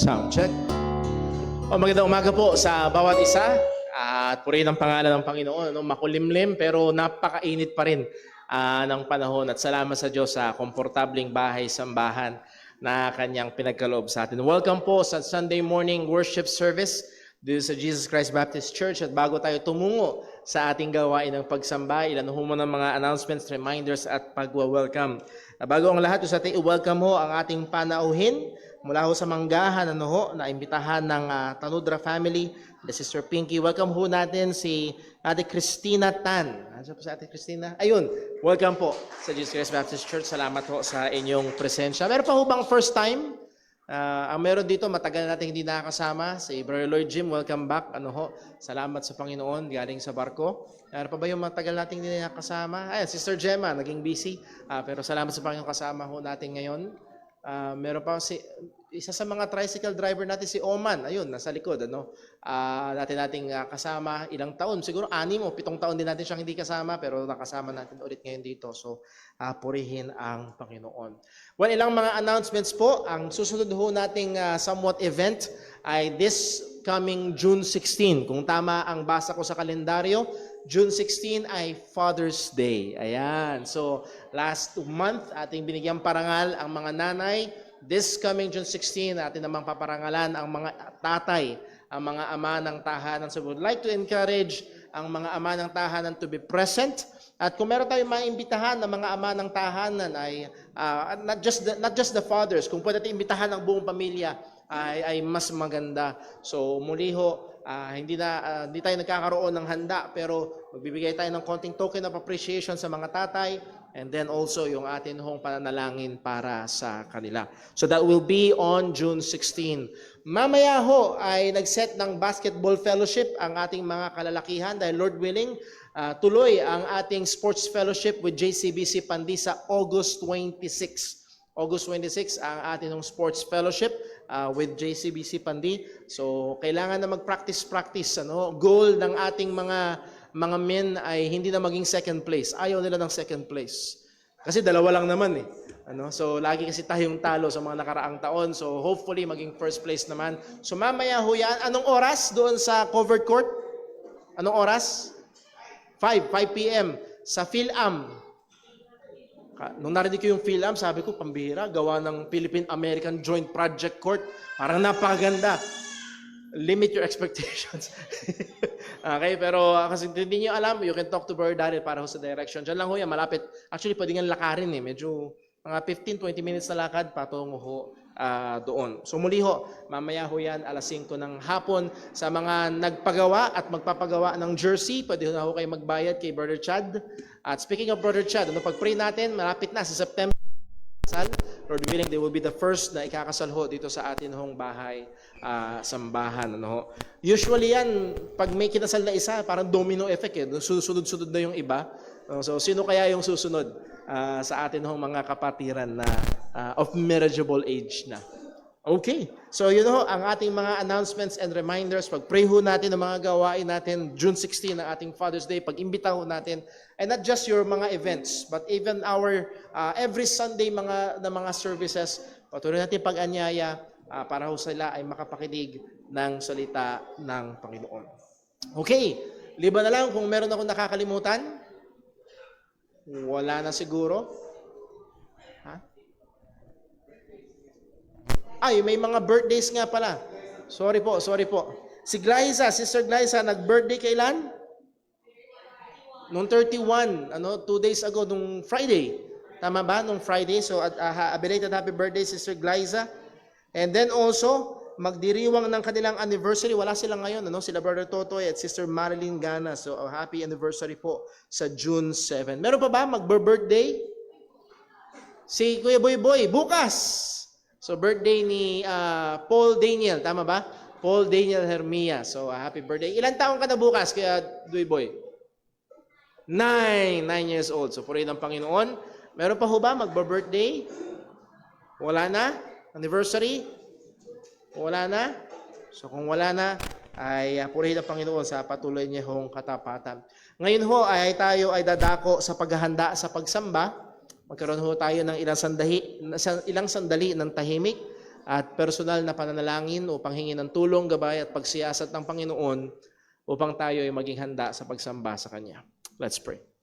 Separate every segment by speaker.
Speaker 1: Sound check. Magandang umaga po sa bawat isa. At purihin ang pangalan ng Panginoon. Makulimlim pero napakainit pa rin ng panahon. At salamat sa Diyos sa komportabling bahay-sambahan na kanyang pinagkaloob sa atin. Welcome po sa Sunday morning worship service dito sa Jesus Christ Baptist Church. At bago tayo tumungo sa ating gawain ng pagsamba, ilan ho mo ng mga announcements, reminders at pagwa-welcome. Bago ang lahat, sa ating i-welcome ho ang ating panauhin mula ho sa Manggahan, na imbitahan ng Tanudra family, the Sister Pinky. Welcome ho natin si Ate Christina Tan. Ano po si Ate Christina? Ayun, welcome po sa Jesus Christ Baptist Church. Salamat ho sa inyong presensya. Meron pa ho bang first time? Ang meron dito, matagal natin hindi nakakasama. Si Brother Lloyd Jim, welcome back. Salamat sa Panginoon, galing sa barko. Meron pa ba yung matagal natin hindi nakakasama? Ayan, Sister Gemma, naging busy. Pero salamat sa Panginoon, kasama ho natin ngayon. Meron pa isa sa mga tricycle driver natin, si Oman. Ayun, nasa likod. Nating kasama ilang taon. Siguro 6 o 7 taon din natin siyang hindi kasama, pero nakasama natin ulit ngayon dito. So, purihin ang Panginoon. Well, ilang mga announcements po. Ang susunod ho nating somewhat event ay this coming June 16. Kung tama ang basa ko sa kalendaryo, June 16 ay Father's Day. Ayan. So, last month, ating binigyang parangal ang mga nanay. This coming June 16, atin namang paparangalan ang mga tatay, ang mga ama ng tahanan. So, we would like to encourage ang mga ama ng tahanan to be present. At kung meron tayong maimbitahan ng mga ama ng tahanan ay not just the fathers, kung pwede tayong imbitahan ng buong pamilya ay mas maganda. So, muli ho, hindi tayo nagkakaroon ng handa, pero magbibigay tayo ng konting token of appreciation sa mga tatay, and then also yung atin hong pananalangin para sa kanila. So that will be on June 16. Mamaya ho ay nag-set ng basketball fellowship ang ating mga kalalakihan dahil Lord willing, tuloy ang ating sports fellowship with JCBC Pandi sa August 26. August 26 ang ating sports fellowship with JCBC Pandi. So, kailangan na mag-practice. Goal ng ating mga men ay hindi na maging second place. Ayaw nila ng second place. Kasi dalawa lang naman eh. So, lagi kasi tayong talo sa mga nakaraang taon. So, hopefully, maging first place naman. So, mamaya ho yan. Anong oras doon sa covered court? Anong oras? 5 p.m. sa PhilAm. Nung narinig ko yung PhilAm, sabi ko, pambihira, gawa ng Philippine-American Joint Project Court. Parang napakaganda. Limit your expectations. Okay, pero kasi hindi nyo alam, you can talk to Brother Daryl para ho sa direction. Diyan lang ho yan, malapit. Actually, pwede nga lakarin eh. Medyo mga 15-20 minutes na lakad patungo ho doon. So muli ho, mamaya ho yan, alas 5 ng hapon. Sa mga nagpagawa at magpapagawa ng jersey, pwede na ho kayo magbayad kay Brother Chad. At speaking of Brother Chad, pag-pray natin, malapit na sa September. Lord willing, they will be the first na ikakasal ho dito sa atin hong bahay sambahan. Usually yan, pag may kinasal na isa, parang domino effect eh. Susunod-sunod na yung iba. So, sino kaya yung susunod sa atin hong mga kapatiran na of marriageable age na? Okay. So, ang ating mga announcements and reminders. Pag-pray ho natin ang mga gawain natin, June 16, ang ating Father's Day. Pag-imbita ho natin. And not just your mga events, but even our every Sunday mga services. Patuloy natin pag-anyaya para ho sila ay makapakinig ng salita ng Panginoon. Okay. Liban na lang kung meron akong nakakalimutan. Wala na siguro. Ay, may mga birthdays nga pala. Sorry po. Si Glyza, Sister Glyza, nag-birthday kailan? Noong 31, 2 days ago, nung Friday. Tama ba? Nung Friday. So, belated happy birthday, Sister Glyza. And then also, magdiriwang ng kanilang anniversary. Wala sila ngayon, sila Brother Totoy at Sister Marilyn Gana. So, happy anniversary po sa June 7. Meron pa ba mag-birthday? Si Kuya Boy, bukas! So, birthday ni Paul Daniel. Tama ba? Paul Daniel Hermia. So, happy birthday. Ilan taong ka na bukas, kaya Duy Boy? 9 years old. So, purihin ang Panginoon. Meron pa ho ba magba-birthday? Wala na? Anniversary? Wala na? So, kung wala na, ay purihin ang Panginoon sa patuloy niya hong katapatan. Ngayon ho, tayo ay dadako sa paghahanda sa pagsamba. Magkaroon ho tayo ng ilang sandali ng tahimik at personal na pananalangin upang hingin ng tulong, gabay at pagsiyasat ng Panginoon upang tayo ay maging handa sa pagsamba sa Kanya. Let's pray.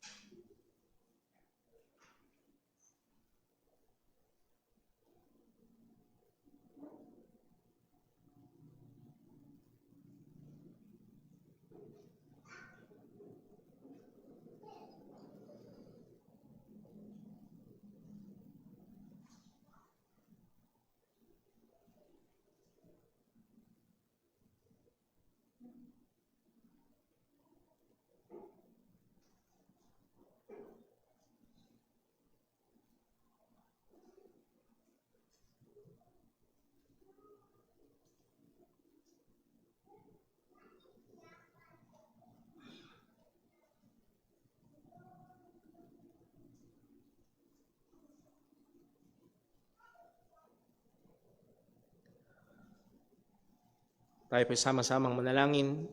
Speaker 1: Tayo po'y sama-samang manalangin.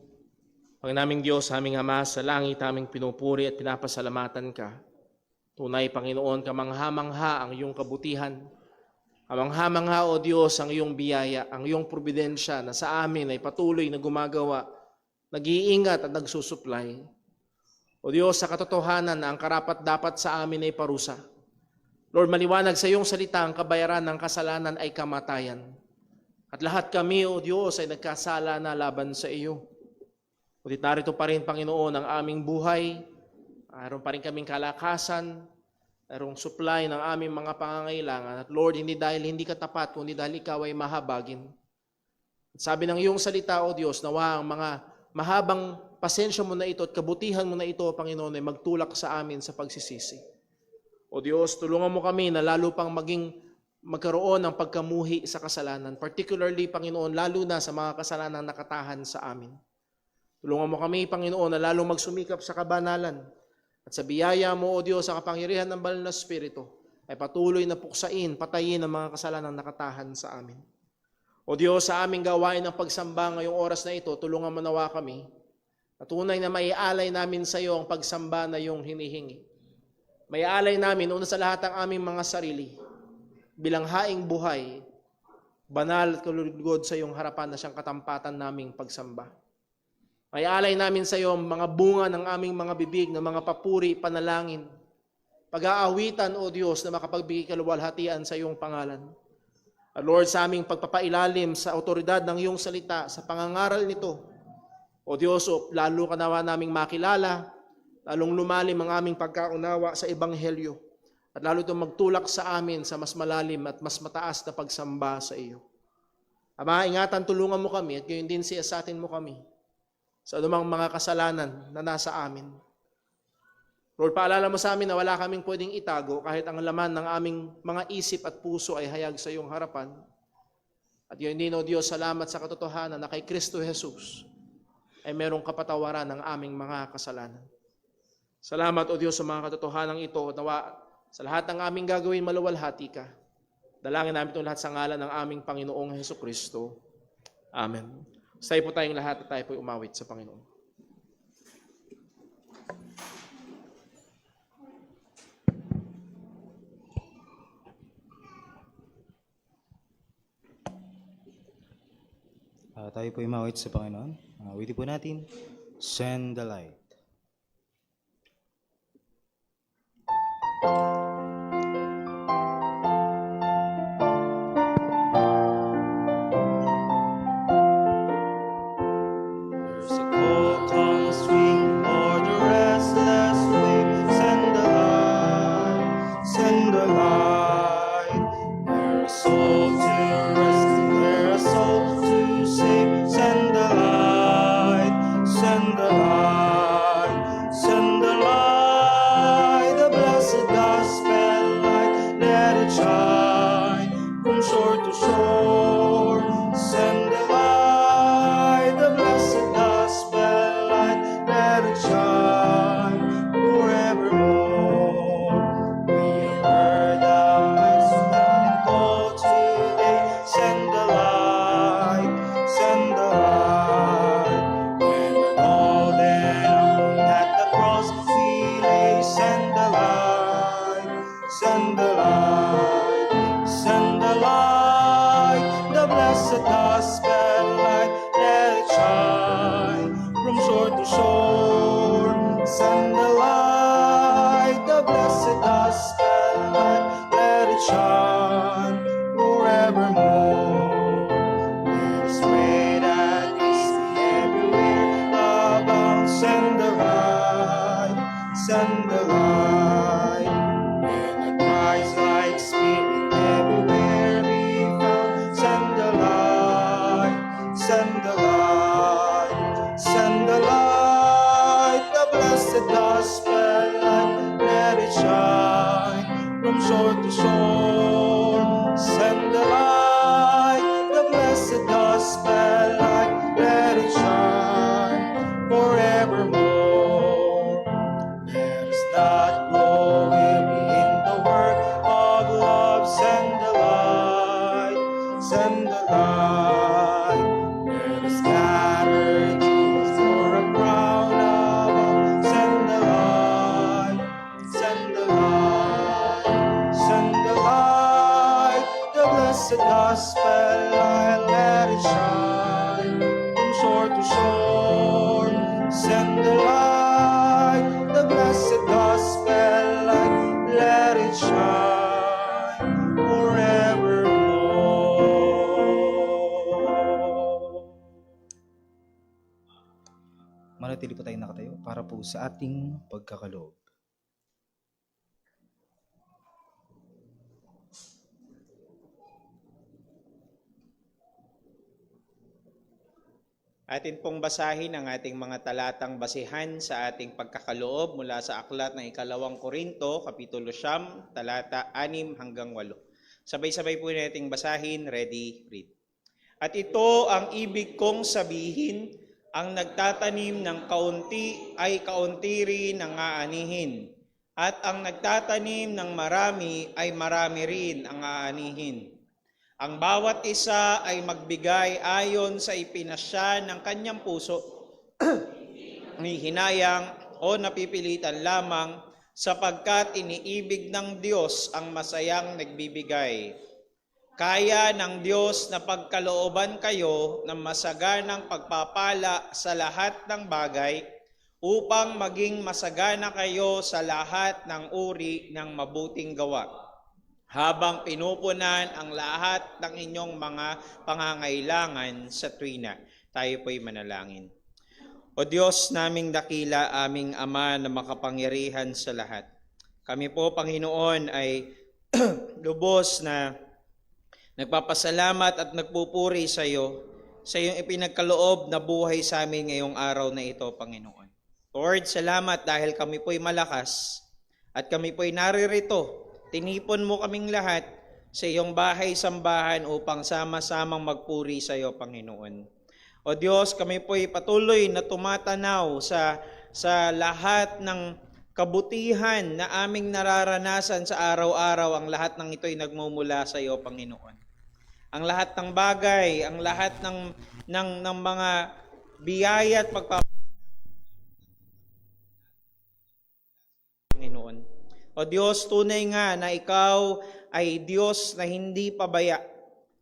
Speaker 1: Panginaming Diyos, aming Ama sa langit, aming pinupuri at pinapasalamatan ka. Tunay, Panginoon, kamangha-mangha ang iyong kabutihan. Kamangha-mangha, O Diyos, ang iyong biyaya, ang iyong providensya na sa amin ay patuloy na gumagawa, nag-iingat at nagsusuplay. O Diyos, sa katotohanan na ang karapat-dapat sa amin ay parusa. Lord, maliwanag sa iyong salita ang kabayaran ng kasalanan ay kamatayan. At lahat kami, O Diyos, ay nagkasala na laban sa iyo. Ngunit narito pa rin, Panginoon, ang aming buhay. Mayroon pa rin kaming kalakasan. Mayroong supply ng aming mga pangangailangan. At Lord, hindi dahil hindi ka tapat, kundi dahil ikaw ay mahabagin. At sabi ng iyong salita, O Diyos, nawa ang mga mahabang pasensya mo na ito at kabutihan mo na ito, Panginoon, ay magtulak sa amin sa pagsisisi. O Diyos, tulungan mo kami na lalo pang magkaroon ng pagkamuhi sa kasalanan. Particularly, Panginoon, lalo na sa mga kasalanang nakatahan sa amin. Tulungan mo kami, Panginoon, na lalong magsumikap sa kabanalan. At sa biyaya mo, O Diyos, sa kapangyarihan ng banal na Espiritu, ay patuloy na puksain, patayin ang mga kasalanang nakatahan sa amin. O Diyos, sa aming gawain ng pagsamba ngayong oras na ito, tulungan mo nawa kami. At tunay na maialay namin sa iyo ang pagsamba na iyong hinihingi. Maialay namin, una sa lahat, ang aming mga sarili, bilang haing buhay, banal at kalulugod sa iyong harapan na siyang katampatan naming pagsamba. May alay namin sa iyo mga bunga ng aming mga bibig na mga papuri, panalangin, pag-aawitan, O Diyos, na makapagbigay kaluwalhatian sa iyong pangalan. At Lord, sa aming pagpapailalim sa autoridad ng iyong salita, sa pangangaral nito, O Diyos, lalo ka nawa naming makilala, lalong lumalim ang aming pagkaunawa sa Ebanghelyo. At lalo itong magtulak sa amin sa mas malalim at mas mataas na pagsamba sa iyo. Ama, ingatan, tulungan mo kami at gayon din siyasatin mo kami sa anumang mga kasalanan na nasa amin. Lord, paalala mo sa amin na wala kaming pwedeng itago kahit ang laman ng aming mga isip at puso ay hayag sa iyong harapan. At gayon din, O Diyos, salamat sa katotohanan na kay Kristo Jesus ay merong kapatawaran ng aming mga kasalanan. Salamat, O Diyos, sa mga katotohanan ito at nawa sa lahat ng aming gagawin, maluwalhati ka. Dalangin namin itong lahat sa ngalan ng aming Panginoong Hesukristo. Amen. Tayo po tayong lahat at tayo po umawit sa Panginoon.
Speaker 2: Tayo po umawit sa Panginoon. Awitin po natin, Send the Light. Send the light, shore to shore. Send the light, the blessed gospel light, let it shine forevermore. Let us not grow weary in the work of love. Send the light, send the light. Let us gather jewels for a crown above. Send the light, send the light, send the light. The blessed gospel light, let it shine from shore to shore. Send the light, the blessed gospel light, let it shine forevermore. Manatili po tayong nakatayo para po sa ating pagkakaloob.
Speaker 3: Atin pong basahin ang ating mga talatang basihan sa ating pagkakaloob mula sa aklat ng 2 Korinto, Kapitulo 9, talata 6 hanggang 8. Sabay-sabay po nating basahin, ready, read. At ito ang ibig kong sabihin, ang nagtatanim ng kaunti ay kaunti rin ang aanihin, at ang nagtatanim ng marami ay marami rin ang aanihin. Ang bawat isa ay magbigay ayon sa ipinasya ng kanyang puso, ni hinayang o napipilitan lamang, sapagkat iniibig ng Diyos ang masayang nagbibigay. Kaya ng Diyos na pagkalooban kayo ng masaganang pagpapala sa lahat ng bagay, upang maging masagana kayo sa lahat ng uri ng mabuting gawa, habang pinupunan ang lahat ng inyong mga pangangailangan sa tuwina. Tayo po'y manalangin. O Diyos naming dakila, aming Ama na makapangyarihan sa lahat. Kami po, Panginoon, ay lubos na nagpapasalamat at nagpupuri sa iyo sa iyong ipinagkaloob na buhay sa amin ngayong araw na ito, Panginoon. Lord, salamat dahil kami po'y malakas at kami po'y naririto. Tinipon mo kaming lahat sa iyong bahay-sambahan upang sama-samang magpuri sa iyo, Panginoon. O Diyos, kami po'y patuloy na tumatanaw sa lahat ng kabutihan na aming nararanasan sa araw-araw. Ang lahat ng ito'y nagmumula sa iyo, Panginoon. Ang lahat ng bagay, ang lahat ng mga biyaya at Panginoon. O Diyos, tunay nga na ikaw ay Diyos na hindi pabaya.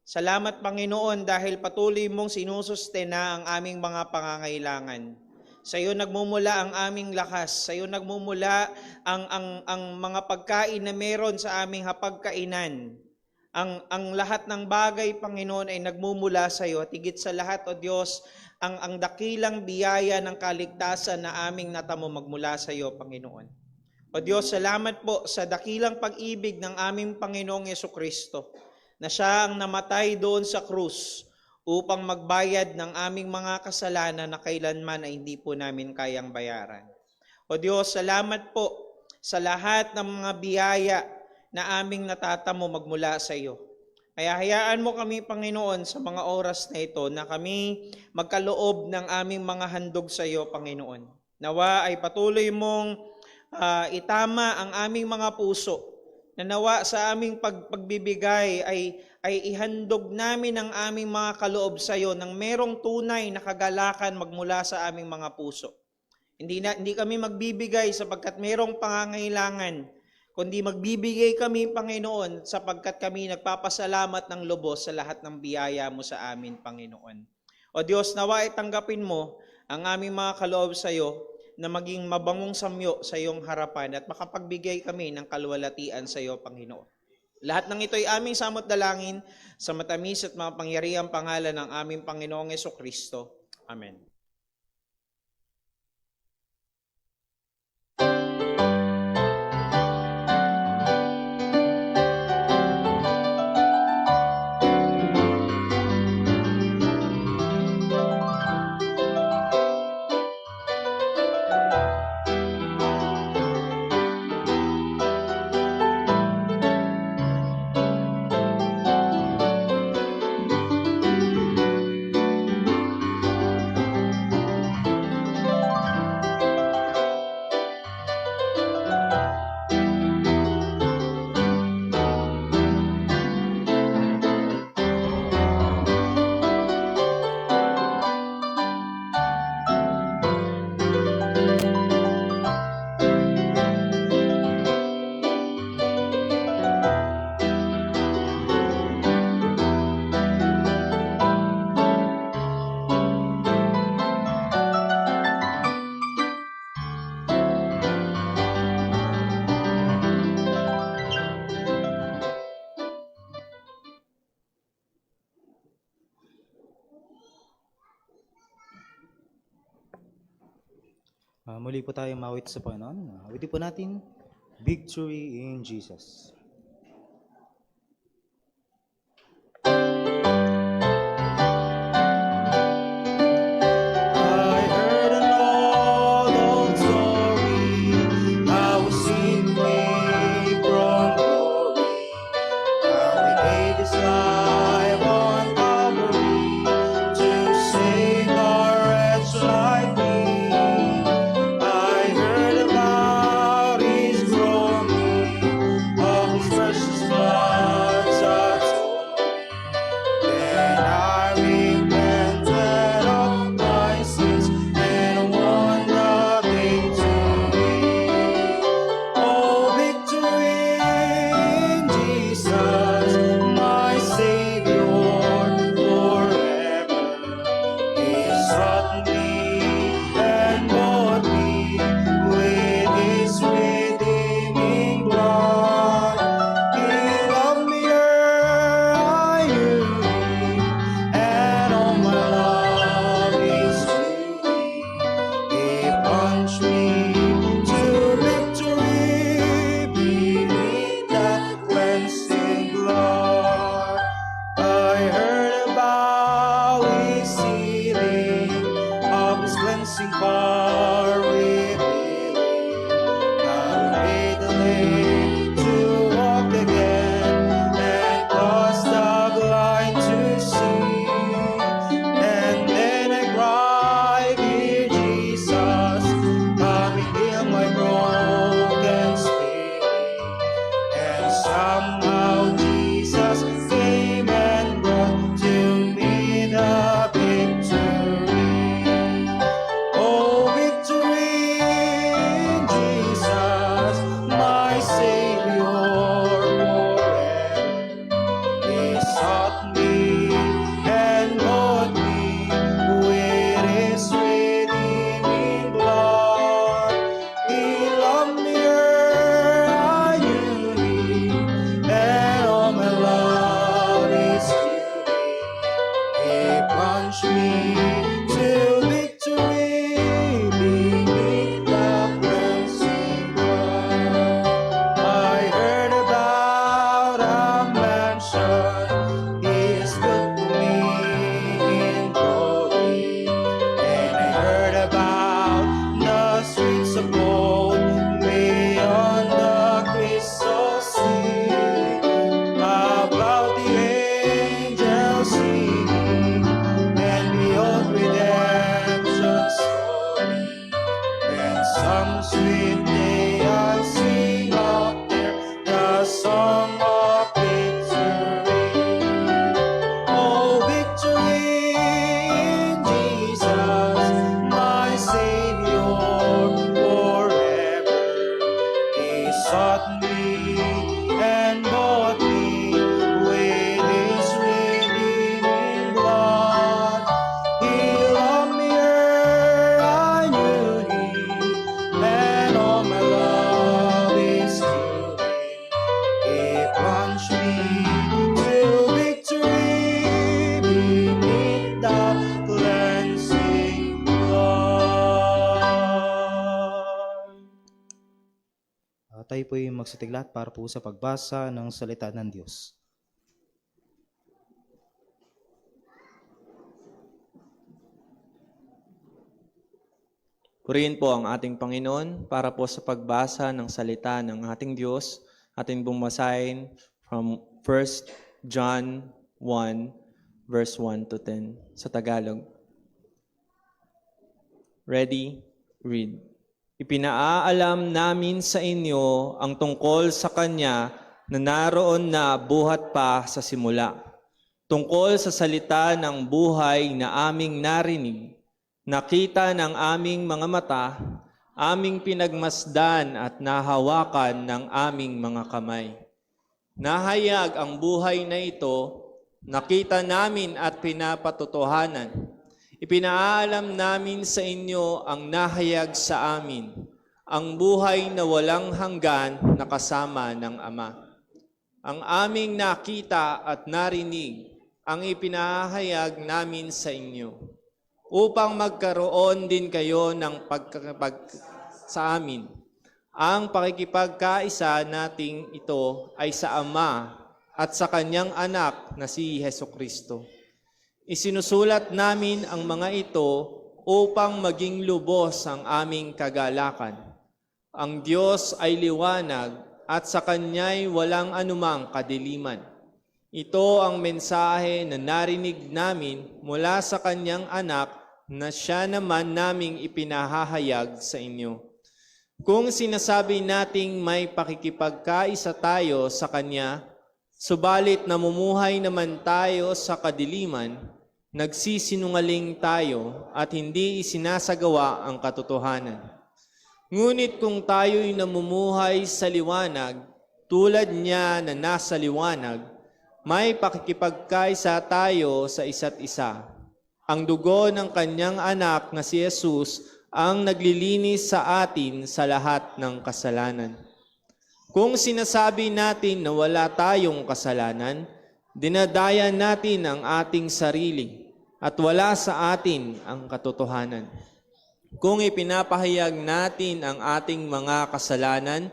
Speaker 3: Salamat, Panginoon, dahil patuloy mong sinusustena ang aming mga pangangailangan. Sa iyo nagmumula ang aming lakas. Sa iyo nagmumula ang mga pagkain na meron sa aming hapagkainan. Ang lahat ng bagay, Panginoon, ay nagmumula sa iyo. At higit sa lahat, O Diyos, ang dakilang biyaya ng kaligtasan na aming natamo magmula sa iyo, Panginoon. O Diyos, salamat po sa dakilang pag-ibig ng aming Panginoong Yesukristo na siya ang namatay doon sa krus upang magbayad ng aming mga kasalanan na kailanman ay hindi po namin kayang bayaran. O Diyos, salamat po sa lahat ng mga biyaya na aming natatamo magmula sa iyo. Kaya hayaan mo kami, Panginoon, sa mga oras na ito na kami magkaloob ng aming mga handog sa iyo, Panginoon. Nawa ay patuloy mong itama ang aming mga puso, na nawa sa aming pagbibigay ay ihandog namin ang aming mga kaloob sa iyo nang merong tunay na kagalakan magmula sa aming mga puso. Hindi kami magbibigay sapagkat merong pangangailangan, kundi magbibigay kami, Panginoon, sapagkat kami nagpapasalamat ng lubos sa lahat ng biyaya mo sa amin, Panginoon. O Diyos, nawa ay tanggapin mo ang aming mga kaloob sa iyo na maging mabangong samyo sa iyong harapan at makapagbigay kami ng kaluwalhatian sa iyo, Panginoon. Lahat ng ito ay aming samot dalangin sa matamis at mapangyarihang pangalan ng aming Panginoong Yesukristo. Amen.
Speaker 2: Muli po tayong mawit sa Panginoon. Awitin po natin, Victory in Jesus. I heard an old story, how a saint way from glory, how he gave his life on Calvary to save a wretch like me. I heard about his groaning, of his precious blood so then I repented of my sins and won the victory. Oh, victory in Jesus, my Savior forever. He sought me and bought me with his redeeming blood. He loved me ere I knew him, and all my love is to thee. He plunged me to victory beneath the cleansing blood. I heard about his healing, of his cleansing power revealing, how he made the lame to walk again, and caused the blind to see. And then I cried, dear Jesus, come and heal my broken spirit. And somehow Jesus came and brought to me the victory. Oh, victory in Jesus, my Savior forever. He sought me and bought me with his redeeming blood. He loved me ere I knew him, and all my love is to thee. He plunged me to victory beneath the cleansing blood. I heard about a mansion he has built for me in glory, and I heard about the streets of gold beyond the crystal sea, about the angels singing, and beyond redemption's story. And some sweet day I'll sing out there the song of victory. Oh, victory in Jesus, my Savior forever. He sought me and bought me with his redeeming blood. He loved me ere I knew him, and all my love is to him. He plunged me to victory beneath the cleansing blood. Tayo po yung magsitiglat para po sa pagbasa ng salita ng Diyos.
Speaker 4: Purihin po ang ating Panginoon para po sa pagbasa ng salita ng ating Diyos. Ating bumasahin from 1 John 1, verse 1 to 10 sa Tagalog. Ready? Read. Ipinaalam namin sa inyo ang tungkol sa Kanya na naroon na buhat pa sa simula. Tungkol sa salita ng buhay na aming narinig, nakita ng aming mga mata, aming pinagmasdan at nahawakan ng aming mga kamay. Nahayag ang buhay na ito, nakita namin at pinapatotohanan. Ipinaalam namin sa inyo ang nahayag sa amin, ang buhay na walang hanggan na kasama ng Ama. Ang aming nakita at narinig, ang ipinahayag namin sa inyo, upang magkaroon din kayo ng sa amin. Ang pakikipagkaisa nating ito ay sa Ama at sa Kanyang Anak na si Hesukristo. Isinusulat namin ang mga ito upang maging lubos ang aming kagalakan. Ang Diyos ay liwanag at sa Kanya'y walang anumang kadiliman. Ito ang mensahe na narinig namin mula sa Kanyang Anak na Siya naman naming ipinahahayag sa inyo. Kung sinasabi nating may pakikipagkaisa tayo sa Kanya, subalit namumuhay naman tayo sa kadiliman, nagsisinungaling tayo at hindi isinasagawa ang katotohanan. Ngunit kung tayo'y namumuhay sa liwanag, tulad niya na nasa liwanag, may pakikipagkaisa tayo sa isa't isa. Ang dugo ng Kanyang Anak na si Jesus ang naglilinis sa atin sa lahat ng kasalanan. Kung sinasabi natin na wala tayong kasalanan, dinadaya natin ang ating sarili at wala sa atin ang katotohanan. Kung ipinapahayag natin ang ating mga kasalanan,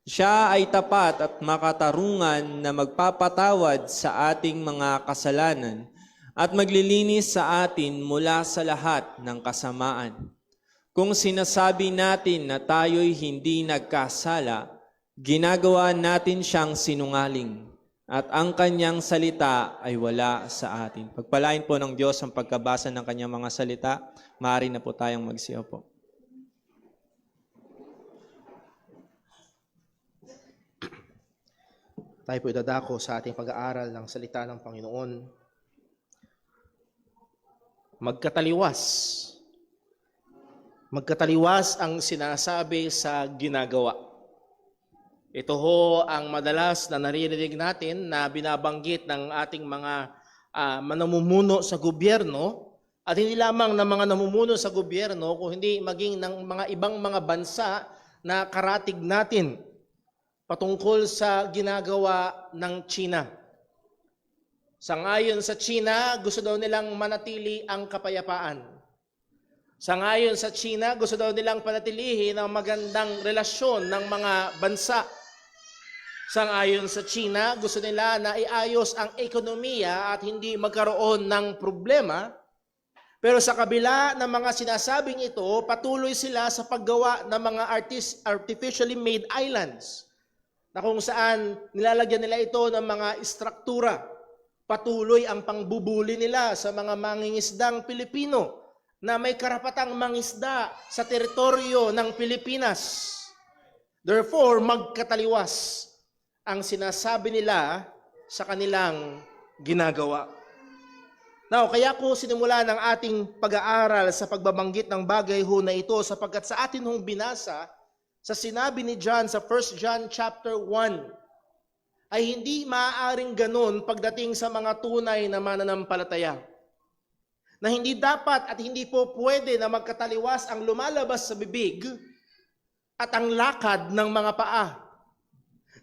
Speaker 4: Siya ay tapat at makatarungan na magpapatawad sa ating mga kasalanan at maglilinis sa atin mula sa lahat ng kasamaan. Kung sinasabi natin na tayo'y hindi nagkasala, ginagawa natin siyang sinungaling at ang Kanyang salita ay wala sa atin. Pagpalain po ng Diyos ang pagkabasa ng Kanyang mga salita. Maaari na po tayong magsiupo.
Speaker 1: Tayo po idadako sa ating pag-aaral ng salita ng Panginoon. Magkataliwas. Magkataliwas ang sinasabi sa ginagawa. Ito ho ang madalas na naririnig natin na binabanggit ng ating mga manamumuno sa gobyerno at hindi lamang ng mga namumuno sa gobyerno kung hindi maging ng mga ibang mga bansa na karatig natin patungkol sa ginagawa ng China. Sangayon sa China, gusto daw nilang manatili ang kapayapaan. Sangayon sa China, gusto daw nilang panatilihin ang magandang relasyon ng mga bansa. Sangayon sa China, gusto nila na iayos ang ekonomiya at hindi magkaroon ng problema. Pero sa kabila ng mga sinasabing ito, patuloy sila sa paggawa ng mga artificially made islands na kung saan nilalagyan nila ito ng mga istruktura. Patuloy ang pangbubuli nila sa mga mangingisdang Pilipino na may karapatang mangisda sa teritoryo ng Pilipinas. Therefore, magkataliwas ang sinasabi nila sa kanilang ginagawa. Now, kaya ko sinimula ng ating pag-aaral sa pagbabanggit ng bagay ho na ito sapagkat sa atin hong binasa sa sinabi ni John sa 1 John chapter 1 ay hindi maaaring ganun pagdating sa mga tunay na mananampalataya. Na hindi dapat at hindi po pwede na magkataliwas ang lumalabas sa bibig at ang lakad ng mga paa.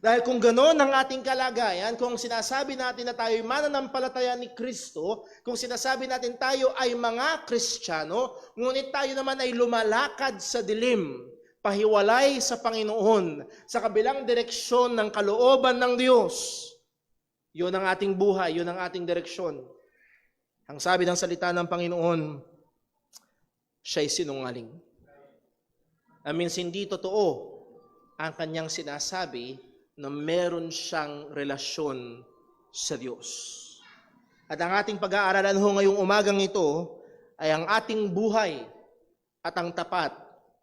Speaker 1: Dahil kung gano'n ang ating kalagayan, kung sinasabi natin na tayo ay mananampalataya ni Kristo, kung sinasabi natin tayo ay mga Kristiyano, ngunit tayo naman ay lumalakad sa dilim, pahiwalay sa Panginoon, sa kabilang direksyon ng kalooban ng Diyos. Yun ang ating buhay, yun ang ating direksyon. Ang sabi ng salita ng Panginoon, siya'y sinungaling. Means hindi totoo ang kanyang sinasabi na meron siyang relasyon sa Diyos. At ang ating pag-aaralan ho ngayong umagang ito ay ang ating buhay at ang tapat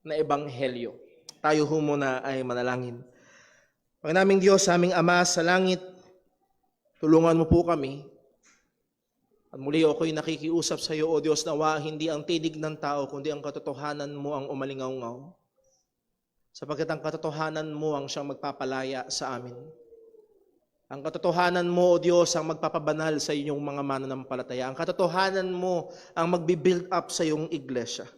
Speaker 1: na ebanghelyo. Tayo ho muna ay manalangin. Pag naming Diyos, aming Ama sa langit, tulungan mo po kami. At muli ako'y nakikiusap sa iyo, O Diyos, nawa hindi ang tinig ng tao, kundi ang katotohanan mo ang umalingaw-ngaw. Sapagkat ang katotohanan mo ang siyang magpapalaya sa amin. Ang katotohanan mo, O Diyos, ang magpapabanal sa inyong mga mananampalataya. Ang katotohanan mo ang magbibuild up sa iyong iglesia.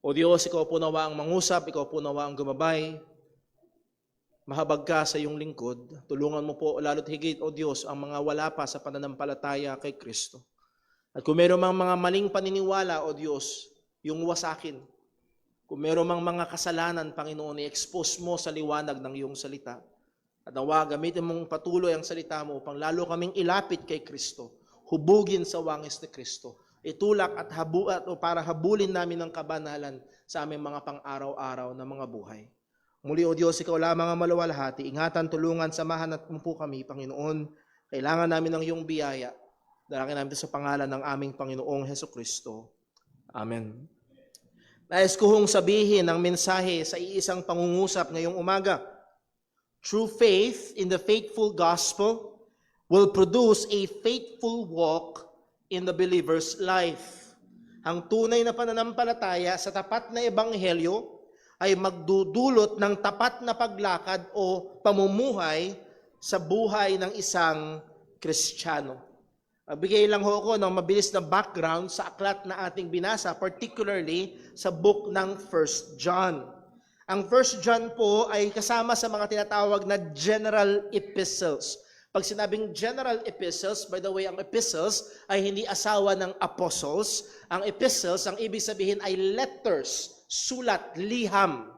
Speaker 1: O Diyos, ikaw po nawa ang mangusap, ikaw po nawa ang gumabay. Mahabag ka sa iyong lingkod. Tulungan mo po lalo't higit, O Diyos, ang mga wala pa sa pananampalataya kay Kristo. At kung meron mang mga maling paniniwala, O Diyos, yung wasakin. Kung meron mang mga kasalanan, Panginoon, i-expose mo sa liwanag ng iyong salita. At nawa, gamitin mong patuloy ang salita mo upang lalo kaming ilapit kay Kristo. Hubugin sa wangis ni Kristo. Itulak at para habulin namin ang kabanalan sa aming mga pang-araw-araw na mga buhay. Muli, O Diyos, ikaw lamang ang maluwalhati. Ingatan, tulungan, samahan at po kami, Panginoon. Kailangan namin ng iyong biyaya. Dalangin namin ito sa pangalan ng aming Panginoong Hesukristo. Amen. Nais ko hong sabihin ang mensahe sa iisang pangungusap ngayong umaga. True faith in the faithful gospel will produce a faithful walk in the believer's life. Ang tunay na pananampalataya sa tapat na ebanghelyo ay magdudulot ng tapat na paglakad o pamumuhay sa buhay ng isang Kristiyano. Bigay lang ho ako ng mabilis na background sa aklat na ating binasa, particularly sa book ng 1 John. Ang 1 John po ay kasama sa mga tinatawag na general epistles. Pag sinabing general epistles, by the way, ang epistles ay hindi asawa ng apostles. Ang epistles, ang ibig sabihin ay letters, sulat, liham.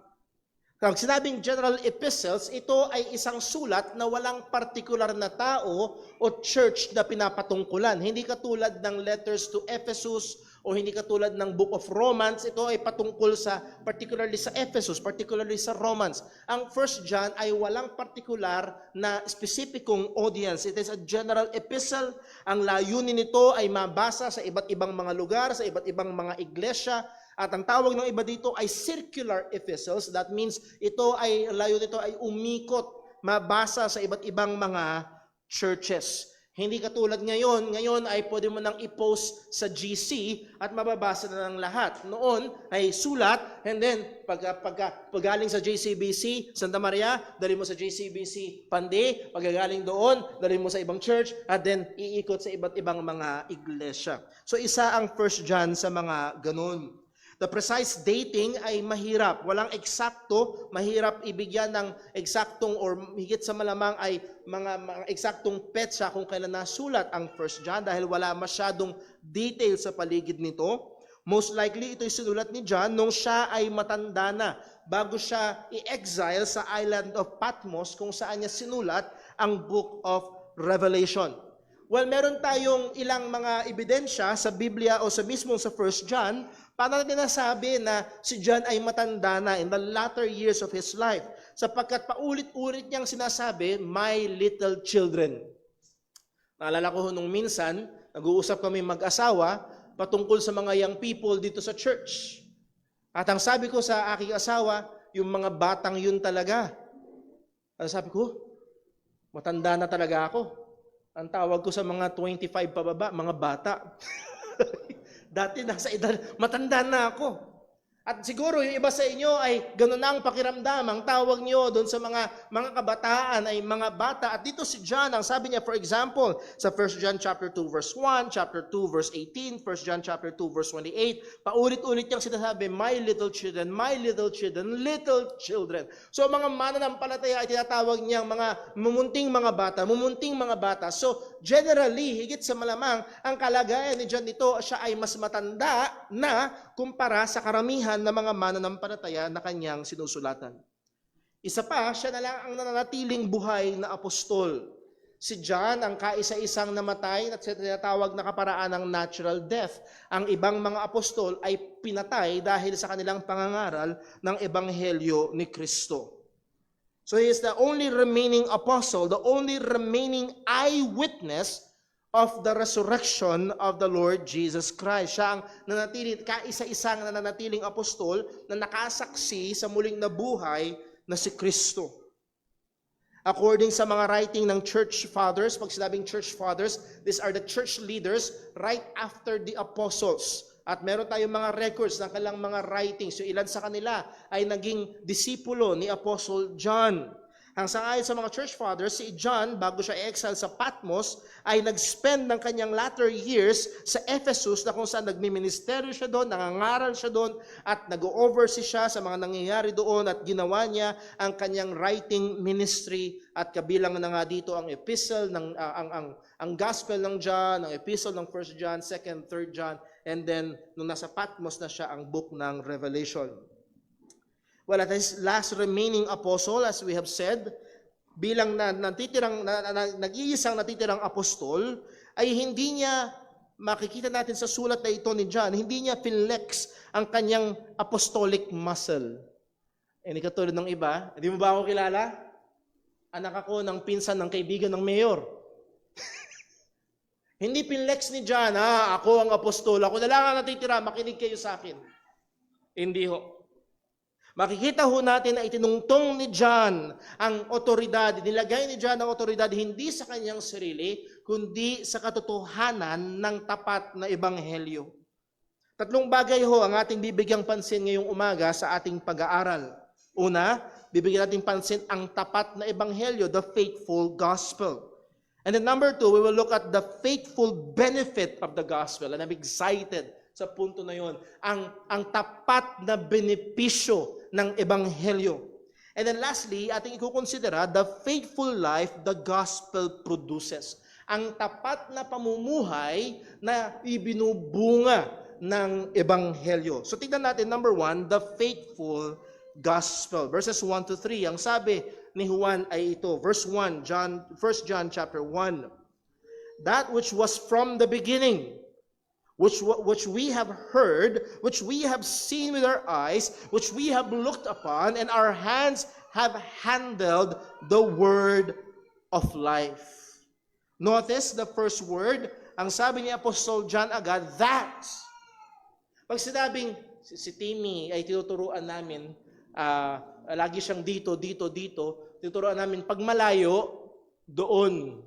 Speaker 1: Pag sinabing general epistles, ito ay isang sulat na walang partikular na tao o church na pinapatungkulan. Hindi katulad ng letters to Ephesus o hindi katulad ng Book of Romans. Ito ay patungkol sa, particularly sa Ephesus, particularly sa Romans. Ang 1 John ay walang partikular na specificong audience. It is a general epistle. Ang layunin nito ay mabasa sa iba't ibang mga lugar, sa iba't ibang mga iglesia. At ang tawag ng iba dito ay circular epistles. That means layo nito ay umikot, mabasa sa iba't ibang mga churches. Hindi katulad ngayon. Ngayon ay pwede mo nang i-post sa GC at mababasa na ng lahat. Noon ay sulat, and then paggaling sa JCBC Santa Maria, dali mo sa JCBC Pande, paggaling doon, dali mo sa ibang church, at then iikot sa iba't ibang mga iglesia. So isa ang 1 John sa mga ganun. The precise dating ay mahirap. Walang eksakto, mahirap ibigyan ng eksaktong or higit sa malamang ay mga eksaktong petsa kung kailan nasulat ang 1 John dahil wala masyadong detail sa paligid nito. Most likely ito'y sinulat ni John nung siya ay matanda na bago siya i-exile sa island of Patmos kung saan niya sinulat ang Book of Revelation. Well, meron tayong ilang mga ebidensya sa Biblia o sa mismong sa 1 John. Paano natin nasabi na si John ay matanda na in the latter years of his life? Sapagkat paulit-ulit niyang sinasabi, my little children. Naalala ko nung minsan, nag-uusap kami mag-asawa patungkol sa mga young people dito sa church. At ang sabi ko sa aking asawa, yung mga batang yun talaga. Ang sabi ko, matanda na talaga ako. Ang tawag ko sa mga 25 pababa, mga bata. Dati nasa edad, matanda na ako. At siguro yung iba sa inyo ay gano'n na ang pakiramdam. Ang tawag niyo doon sa mga kabataan ay mga bata. At dito si John, ang sabi niya, for example, sa 1 John chapter 2 verse 1, chapter 2 verse 18, 1 John chapter 2 verse 28, paulit-ulit niyang sinasabi, my little children, little children. So mga mananampalataya ay tinatawag niyang mga mumunting mga bata. So generally, higit sa malamang, ang kalagayan ni John dito, siya ay mas matanda na kumpara sa karamihan ng mga mananampalataya na kanyang sinusulatan. Isa pa, siya na lang ang nananatiling buhay na apostol. Si John ang kaisa-isang namatay at tinatawag na kaparaan ng natural death. Ang ibang mga apostol ay pinatay dahil sa kanilang pangangaral ng ebanghelyo ni Kristo. So he is the only remaining apostle, the only remaining eyewitness of the resurrection of the Lord Jesus Christ. Siya ang kaisa-isang nananatiling apostol na nakasaksi sa muling nabuhay na si Kristo. According sa mga writing ng church fathers, pag sinabing church fathers, these are the church leaders right after the apostles. At meron tayong mga records ng kanilang mga writings. Yung ilan sa kanila ay naging disipulo ni Apostle John.
Speaker 5: Ang sangayon sa mga church fathers, si John, bago siya i-exile sa Patmos, ay nag-spend ng kanyang latter years sa Ephesus na kung saan nagmi-ministeryo siya doon, nangangaral siya doon, at nag-oversee siya sa mga nangyayari doon at ginawa niya ang kanyang writing ministry at kabilang na nga dito ang epistle, ang gospel ng John, ang epistle ng 1 John, 2nd, 3rd John, and then nung nasa Patmos na siya ang book ng Revelation. Well, at his last remaining apostle, as we have said, bilang nag-iisang natitirang apostol, ay hindi niya, makikita natin sa sulat na ito ni John, hindi niya finlex ang kanyang apostolic muscle. Hindi katulad ng iba, hindi mo ba ako kilala? Anak ako ng pinsan ng kaibigan ng mayor. Hindi pinlex ni John, ako ang apostol, ako na lang ang natitira, makinig kayo sa akin. Hindi ho. Makikita ho natin na itinungtong ni John ang otoridad, nilagay ni John ang otoridad hindi sa kanyang sarili, kundi sa katotohanan ng tapat na ebanghelyo. Tatlong bagay ho ang ating bibigyang pansin ngayong umaga sa ating pag-aaral. Una, bibigyan natin pansin ang tapat na ebanghelyo, the faithful gospel. And then number 2, we will look at the faithful benefit of the gospel. And I'm excited sa punto na yon, ang tapat na benepisyo ng ebanghelyo. And then lastly, ating ikukonsidera the faithful life the gospel produces. Ang tapat na pamumuhay na ibinubunga ng ebanghelyo. So tignan natin, number 1, the faithful gospel. Verses 1 to 3, ang sabi ni Juan ay ito. Verse 1, 1 John chapter 1. That which was from the beginning, which we have heard, which we have seen with our eyes, which we have looked upon, and our hands have handled the word of life. Notice the first word, ang sabi ni Apostle John agad, that. Pag sinabing, si Timmy ay tinuturuan namin, lagi siyang dito, tinuturuan namin, pag malayo, doon.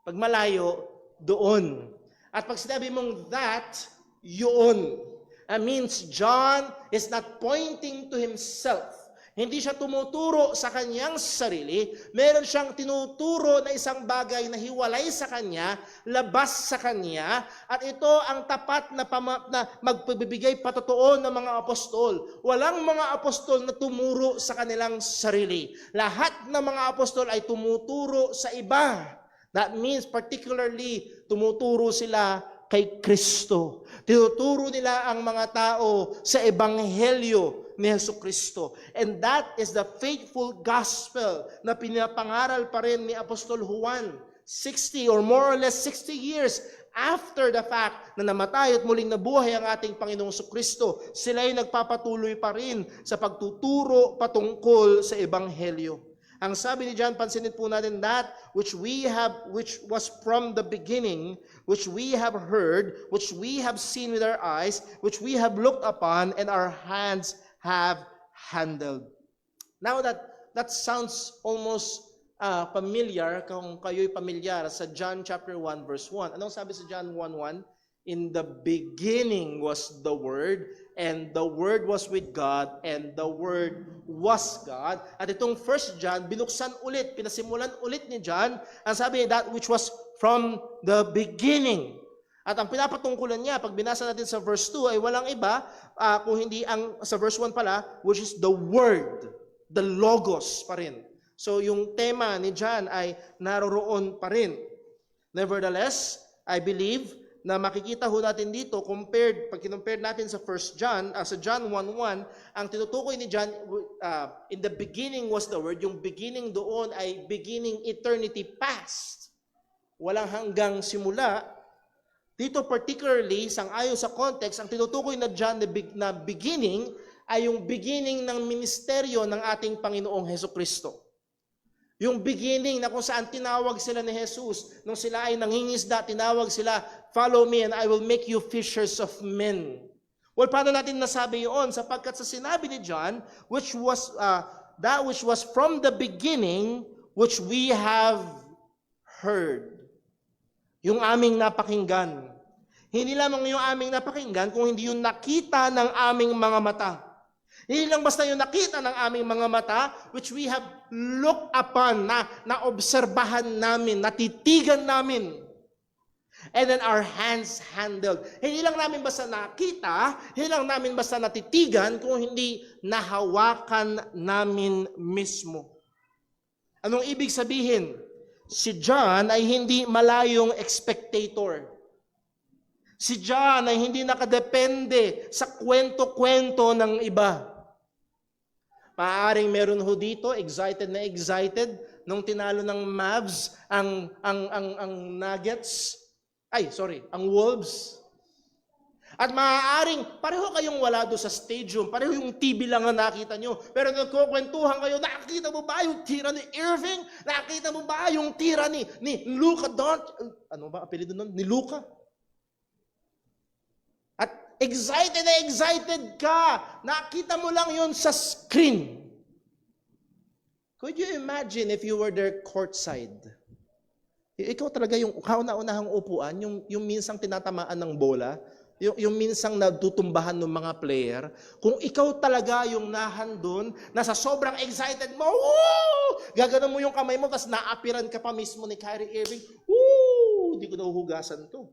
Speaker 5: Pag malayo, doon. At pag sinabi mong that, yun. That means John is not pointing to himself. Hindi siya tumuturo sa kanyang sarili. Meron siyang tinuturo na isang bagay na hiwalay sa kanya, labas sa kanya. At ito ang tapat na magpabibigay patotoo ng mga apostol. Walang mga apostol na tumuro sa kanilang sarili. Lahat ng mga apostol ay tumuturo sa iba. That means particularly tumuturo sila kay Kristo. Tinuturo nila ang mga tao sa ebanghelyo ni Jesucristo. And that is the faithful gospel na pinapangaral pa rin ni Apostol Juan 60 or more or less 60 years after the fact na namatay at muling nabuhay ang ating Panginoong Jesucristo. Sila ay nagpapatuloy pa rin sa pagtuturo patungkol sa ebanghelyo. Ang sabi ni John, pansinin po natin, that which was from the beginning, which we have heard, which we have seen with our eyes, which we have looked upon, and our hands have handled. Now that sounds almost familiar, kung kayo'y pamilyar sa John chapter 1 verse 1. Anong sabi sa John 1:1? In the beginning was the Word, and the Word was with God, and the Word was God. At itong 1 John, binuksan ulit, pinasimulan ulit ni John, ang sabi niya, that which was from the beginning. At ang pinapatungkulan niya, pag binasa natin sa verse 2, ay walang iba, kung hindi ang sa verse 1 pala, which is the Word, the Logos pa rin. So yung tema ni John ay naroroon pa rin. Nevertheless, I believe na makikita ho natin dito, pag kinumpare natin sa 1 John, sa John 1:1, ang tinutukoy ni John, in the beginning was the Word, yung beginning doon ay beginning eternity past. Walang hanggang simula. Dito particularly, sang-ayon sa context, ang tinutukoy na John na beginning ay yung beginning ng ministeryo ng ating Panginoong Hesukristo. Yung beginning na kung saan tinawag sila ni Jesus, nung sila ay nangingisda, tinawag sila, follow me and I will make you fishers of men. Well, paano natin nasabi yun? Sapagkat sa sinabi ni John, that which was from the beginning, which we have heard. Yung aming napakinggan. Hindi lamang yung aming napakinggan, kung hindi yung nakita ng aming mga mata. Hindi lang basta yung nakita ng aming mga mata, which we have looked upon, na naobserbahan namin, natitigan namin. And then our hands handled. Hindi lang namin basta nakita, hindi lang namin basta natitigan, kung hindi nahawakan namin mismo. Anong ibig sabihin? Si John ay hindi malayong spectator. Si John ay hindi nakadepende sa kwento-kwento ng iba. Maaaring meron ho dito, excited na excited, nung tinalo ng Mavs ang Nuggets, ang Wolves. At maaaring pareho kayong wala doon sa stadium, pareho yung TV lang ang nakita nyo. Pero nagkukwentuhan kayo, nakita mo ba yung tira ni Irving? Nakita mo ba yung tira ni Luka Doncic? Ano ba apelido nun? Ni Luka? At excited na excited ka. Nakita mo lang yun sa screen. Could you imagine if you were there courtside? Ikaw talaga yung kauna-unahang upuan, yung minsang tinatamaan ng bola, yung minsang natutumbahan ng mga player. Kung ikaw talaga yung nahandun, nasa sobrang excited mo, woo! Gaganon mo yung kamay mo, tapos naapiran ka pa mismo ni Kyrie Irving, woo! Hindi ko nahuhugasan to.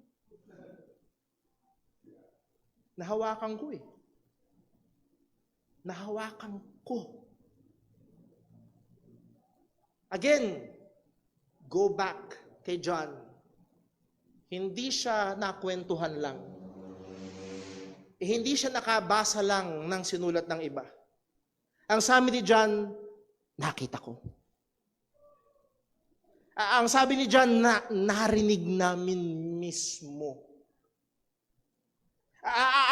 Speaker 5: Nahawakan ko eh. Nahawakan ko. Again, go back kay John. Hindi siya nakwentuhan lang. Hindi siya nakabasa lang ng sinulat ng iba. Ang sabi ni John, nakita ko. Ang sabi ni John, narinig namin mismo.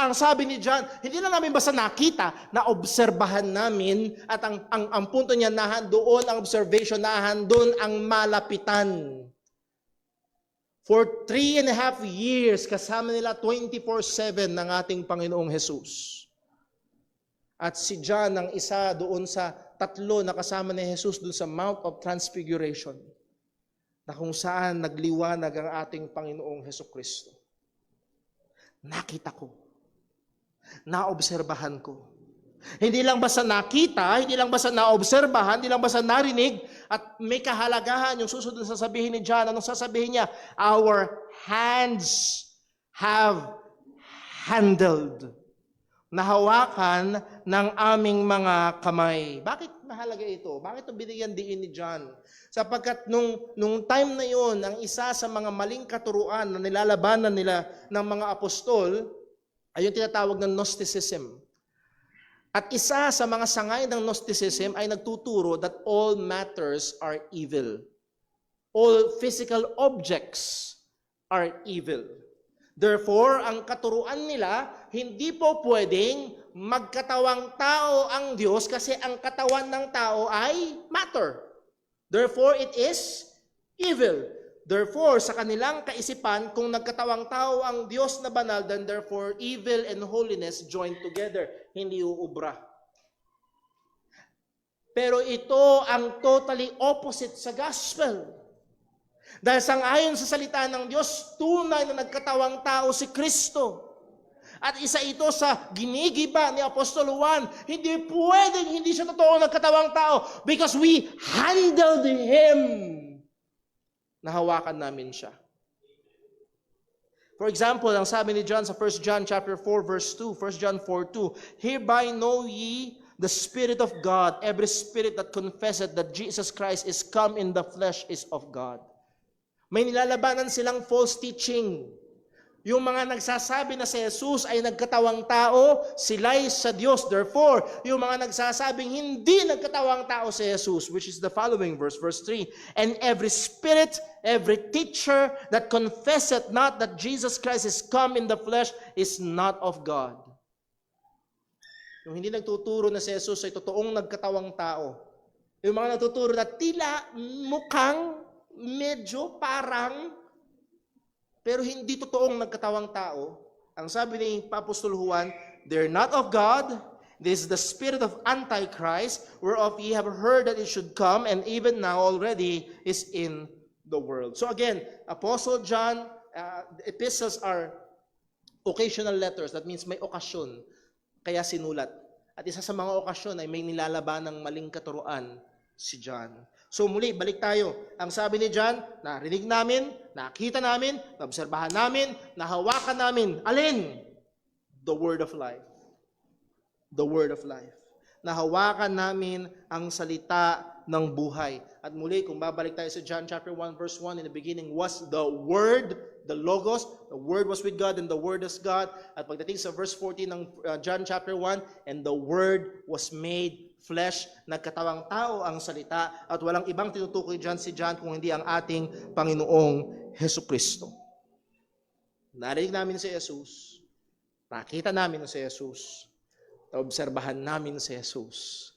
Speaker 5: Ang sabi ni John, hindi lang namin basta nakita, naobserbahan namin, at ang punto niya, nahandoon ang observation, nahandoon ang malapitan. For 3.5 years, kasama nila 24/7 ng ating Panginoong Jesus. At si John ang isa doon sa 3 na kasama ni Jesus doon sa Mount of Transfiguration, na kung saan nagliwanag ang ating Panginoong Hesukristo. Nakita ko. Naobserbahan ko. Hindi lang basta nakita, hindi lang basta naobserbahan, hindi lang basta narinig, at may kahalagahan yung susunod na sasabihin ni John. Anong sasabihin niya? Our hands have handled. Nahawakan ng aming mga kamay. Bakit mahalaga ito? Bakit ito binigyan diin ni John? Sapagkat nung time na yon, ang isa sa mga maling katuruan na nilalabanan nila ng mga apostol ay yung tinatawag ng Gnosticism. At isa sa mga sangay ng Gnosticism ay nagtuturo that all matters are evil. All physical objects are evil. Therefore, ang katuruan nila, hindi po pwedeng magkatawang tao ang Diyos kasi ang katawan ng tao ay matter. Therefore, it is evil. Therefore, sa kanilang kaisipan, kung nagkatawang tao ang Diyos na banal, then therefore, evil and holiness join together. Hindi uubra. Pero ito ang totally opposite sa gospel. Dahil sangayon sa salita ng Diyos, tunay na nagkatawang tao si Kristo. At isa ito sa ginigiba ni Apostol Juan, hindi pwedeng hindi siya totoo nagkatawang tao because we handled Him. Nahawakan namin siya. For example, ang sabi ni John sa 1 John chapter 4 verse 2, 1 John 4:2, hereby know ye the Spirit of God, every spirit that confesseth that Jesus Christ is come in the flesh is of God. May nilalabanan silang false teaching. Yung mga nagsasabi na si Jesus ay nagkatawang tao, sila'y sa Diyos. Therefore, yung mga nagsasabing hindi nagkatawang tao si Jesus, which is the following verse 3, and every spirit, every teacher that confesseth not that Jesus Christ is come in the flesh is not of God. Yung hindi nagtuturo na si Jesus ay totoong nagkatawang tao. Yung mga nagtuturo na tila mukhang medyo parang pero hindi totoong nagkatawang tao, ang sabi ni Apostol Juan, they're not of God, this is the spirit of Antichrist, whereof ye have heard that it should come, and even now already is in the world. So again, Apostle John, epistles are occasional letters, that means may okasyon, kaya sinulat. At isa sa mga okasyon ay may nilalaban ng maling katuruan si John. So muli, balik tayo. Ang sabi ni John, narinig namin, nakita namin, naobserbahan namin, nahawakan namin. Alin? The word of life. The word of life. Nahawakan namin ang salita ng buhay. At muli, kung babalik tayo sa John chapter 1 verse 1, in the beginning was the Word, the Logos, the Word was with God and the Word is God. At pagdating sa verse 14 ng John chapter 1, and the Word was made flesh, nagkatawang tao ang salita, at walang ibang tinutukoy dyan si John kung hindi ang ating Panginoong Hesus Kristo. Narinig namin si Jesus, nakita namin si Jesus, naobserbahan namin si Jesus,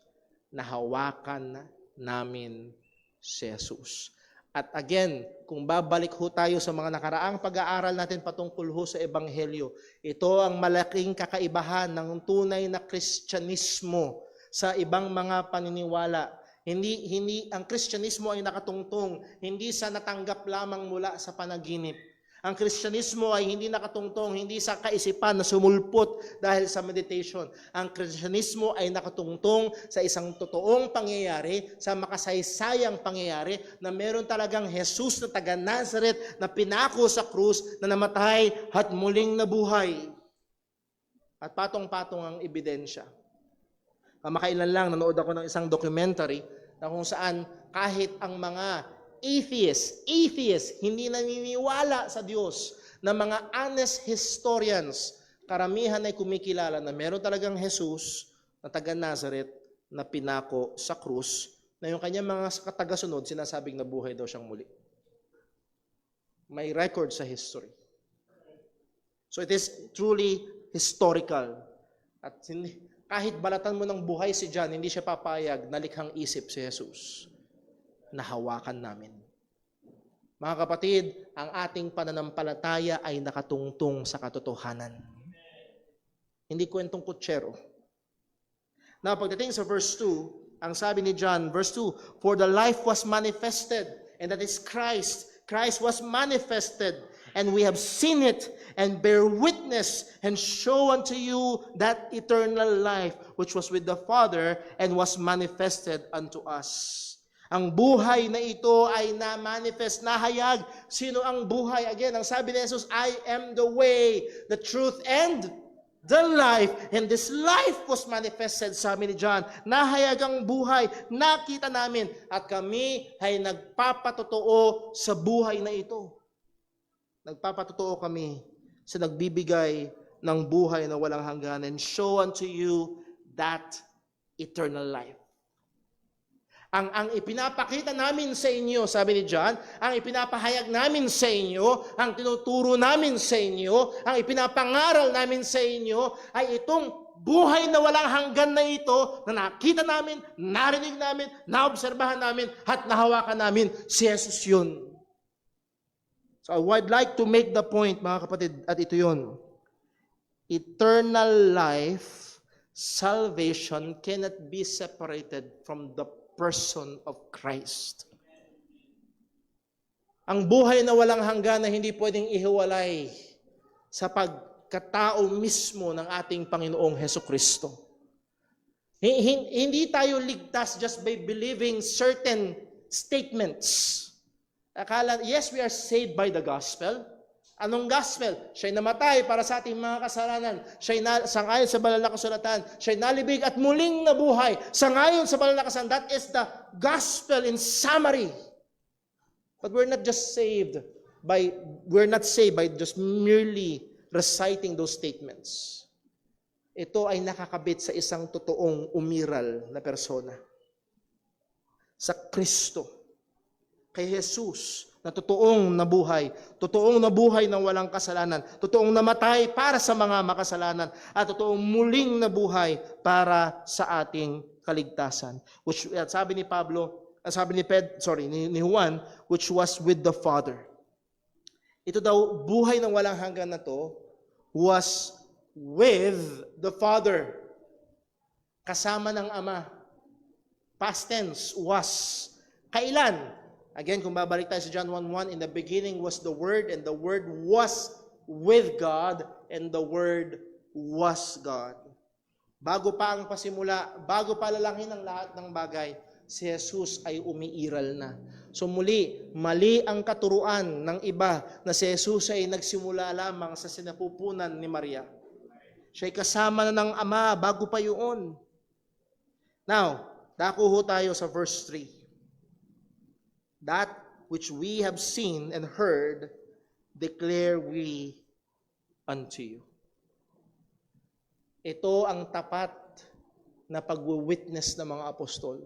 Speaker 5: nahawakan namin si Jesus. At again, kung babalik ho tayo sa mga nakaraang pag-aaral natin patungkol ho sa Ebanghelyo, ito ang malaking kakaibahan ng tunay na Kristyanismo sa ibang mga paniniwala. Hindi ang Kristyanismo ay nakatungtong, hindi sa natanggap lamang mula sa panaginip. Ang Kristyanismo ay hindi nakatungtong, hindi sa kaisipan na sumulpot dahil sa meditation. Ang Kristyanismo ay nakatungtong sa isang totoong pangyayari, sa makasaysayang pangyayari na meron talagang Jesus na taga Nazareth na pinako sa krus, na namatay at muling nabuhay. At patong-patong ang ebidensya. Kamakailan lang, nanood ako ng isang documentary na kung saan kahit ang mga atheist, hindi naniniwala sa Diyos, na mga honest historians, karamihan ay kumikilala na meron talagang Jesus na taga Nazareth na pinako sa krus, na yung kanyang mga katagasunod sinasabing nabuhay daw siyang muli. May record sa history. So it is truly historical. At kahit balatan mo ng buhay si John, hindi siya papayag na likhang isip si Jesus. Nahawakan namin. Mga kapatid, ang ating pananampalataya ay nakatungtong sa katotohanan. Hindi kwentong kutsero. Now, pagdating sa verse 2, ang sabi ni John, verse 2, for the life was manifested, and that is Christ. Christ was manifested, and we have seen it, and bear witness, and show unto you that eternal life, which was with the Father, and was manifested unto us. Ang buhay na ito ay na-manifest, nahayag. Sino ang buhay? Again, ang sabi ni Jesus, I am the way, the truth, and the life. And this life was manifested, sabi ni John. Nahayag ang buhay, nakita namin, at kami ay nagpapatotoo sa buhay na ito. Nagpapatotoo kami sa nagbibigay ng buhay na walang hangganan. Show unto you that eternal life. Ang ipinapakita namin sa inyo, sabi ni John, ang ipinapahayag namin sa inyo, ang tinuturo namin sa inyo, ang ipinapangaral namin sa inyo, ay itong buhay na walang hanggan na ito, na nakita namin, narinig namin, naobserbahan namin, at nahawakan namin, si Jesus yun. So I would like to make the point, mga kapatid, at ito yun. Eternal life, salvation cannot be separated from the person of Christ. Ang buhay na walang hanggan na hindi pwedeng ihiwalay sa pagkatao mismo ng ating Panginoong Hesus Kristo. Hindi tayo ligtas just by believing certain statements. Akala, yes, we are saved by the gospel. Anong gospel? Siya'y namatay para sa ating mga kasalanan. Sangayon sa banal na kasulatan. Siya'y nalibig at muling nabuhay. Sangayon sa banal na kasulatan. That is the gospel in summary. But we're not saved by just merely reciting those statements. Ito ay nakakabit sa isang totoong umiral na persona. Sa Kristo. Kay Jesus, na totoong nabuhay ng walang kasalanan, totoong namatay para sa mga makasalanan, at totoong muling nabuhay para sa ating kaligtasan. Which sabi ni Juan, which was with the Father. Ito daw, buhay ng walang hanggan na to, was with the Father. Kasama ng Ama. Past tense, was. Kailan? Again, kung babalik tayo sa John 1:1, in the beginning was the Word, and the Word was with God, and the Word was God. bago pa ang pasimula, bago pa lalangin ang lahat ng bagay, si Jesus ay umiiral na. So muli, mali ang katuruan ng iba na si Jesus ay nagsimula lamang sa sinapupunan ni Maria. Siya'y kasama na ng Ama bago pa yun. Now, dako ho tayo sa verse 3. That which we have seen and heard, declare we unto you. Ito ang tapat na pag-witness ng mga apostol.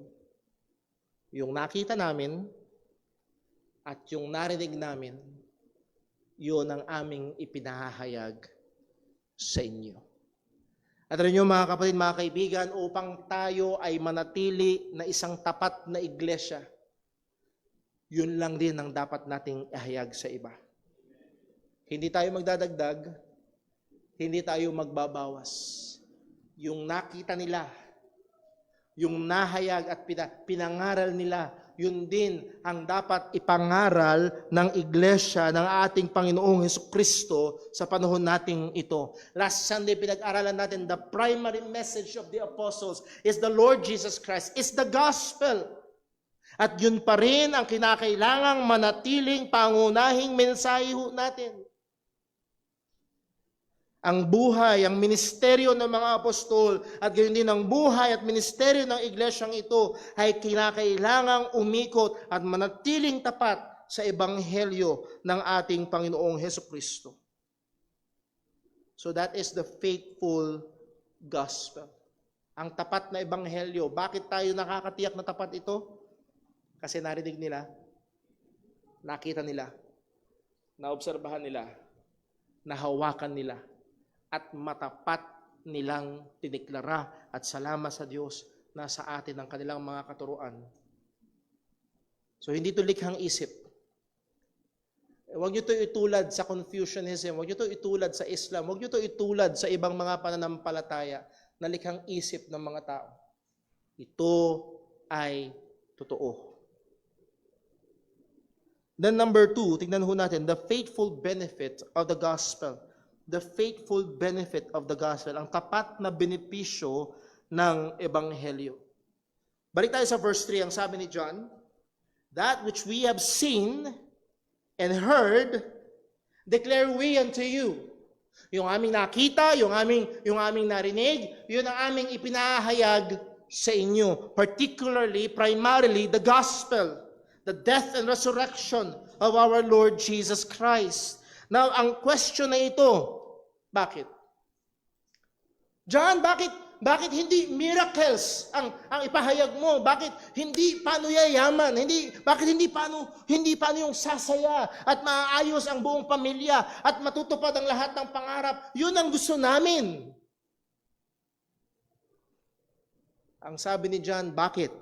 Speaker 5: Yung nakita namin at yung narinig namin, yun ang aming ipinahahayag sa inyo. At rin nyo mga kapatid, mga kaibigan, upang tayo ay manatili na isang tapat na iglesia, yun lang din ang dapat nating ihayag sa iba. Hindi tayo magdadagdag, hindi tayo magbabawas. Yung nakita nila, yung nahayag at pinangaral nila, yun din ang dapat ipangaral ng iglesia ng ating Panginoong Hesukristo sa panahon nating ito. Last Sunday, pinag-aralan natin, the primary message of the apostles is the Lord Jesus Christ, is the gospel. At yun pa rin ang kinakailangang manatiling pangunahing mensahe natin. Ang buhay, ang ministeryo ng mga apostol at gayon din ang buhay at ministeryo ng iglesyang ito ay kinakailangang umikot at manatiling tapat sa ebanghelyo ng ating Panginoong Hesukristo. So that is the faithful gospel. Ang tapat na ebanghelyo. Bakit tayo nakakatiyak na tapat ito? Kasi narinig nila, nakita nila, naobserbahan nila, nahawakan nila, at matapat nilang tiniklara at salamat sa Diyos na sa atin ang kanilang mga katuruan. So hindi ito likhang isip. Huwag nyo ito itulad sa Confucianism, huwag nyo ito itulad sa Islam, huwag nyo ito itulad sa ibang mga pananampalataya na likhang isip ng mga tao. Ito ay totoo. Then number 2, tingnan ho natin, the faithful benefit of the gospel. The faithful benefit of the gospel, ang tapat na benepisyo ng ebanghelyo. Balik tayo sa verse 3, ang sabi ni John, that which we have seen and heard, declare we unto you. Yung aming nakita, yung aming narinig, yun ang aming ipinahayag sa inyo. Particularly, primarily, the gospel, the death and resurrection of our Lord Jesus Christ. Now, ang question na ito, bakit? John, bakit hindi miracles ang ipahayag mo? Bakit hindi paano yayaman? Bakit hindi paano yung sasaya at maayos ang buong pamilya at matutupad ang lahat ng pangarap? Yun ang gusto namin. Ang sabi ni John, bakit?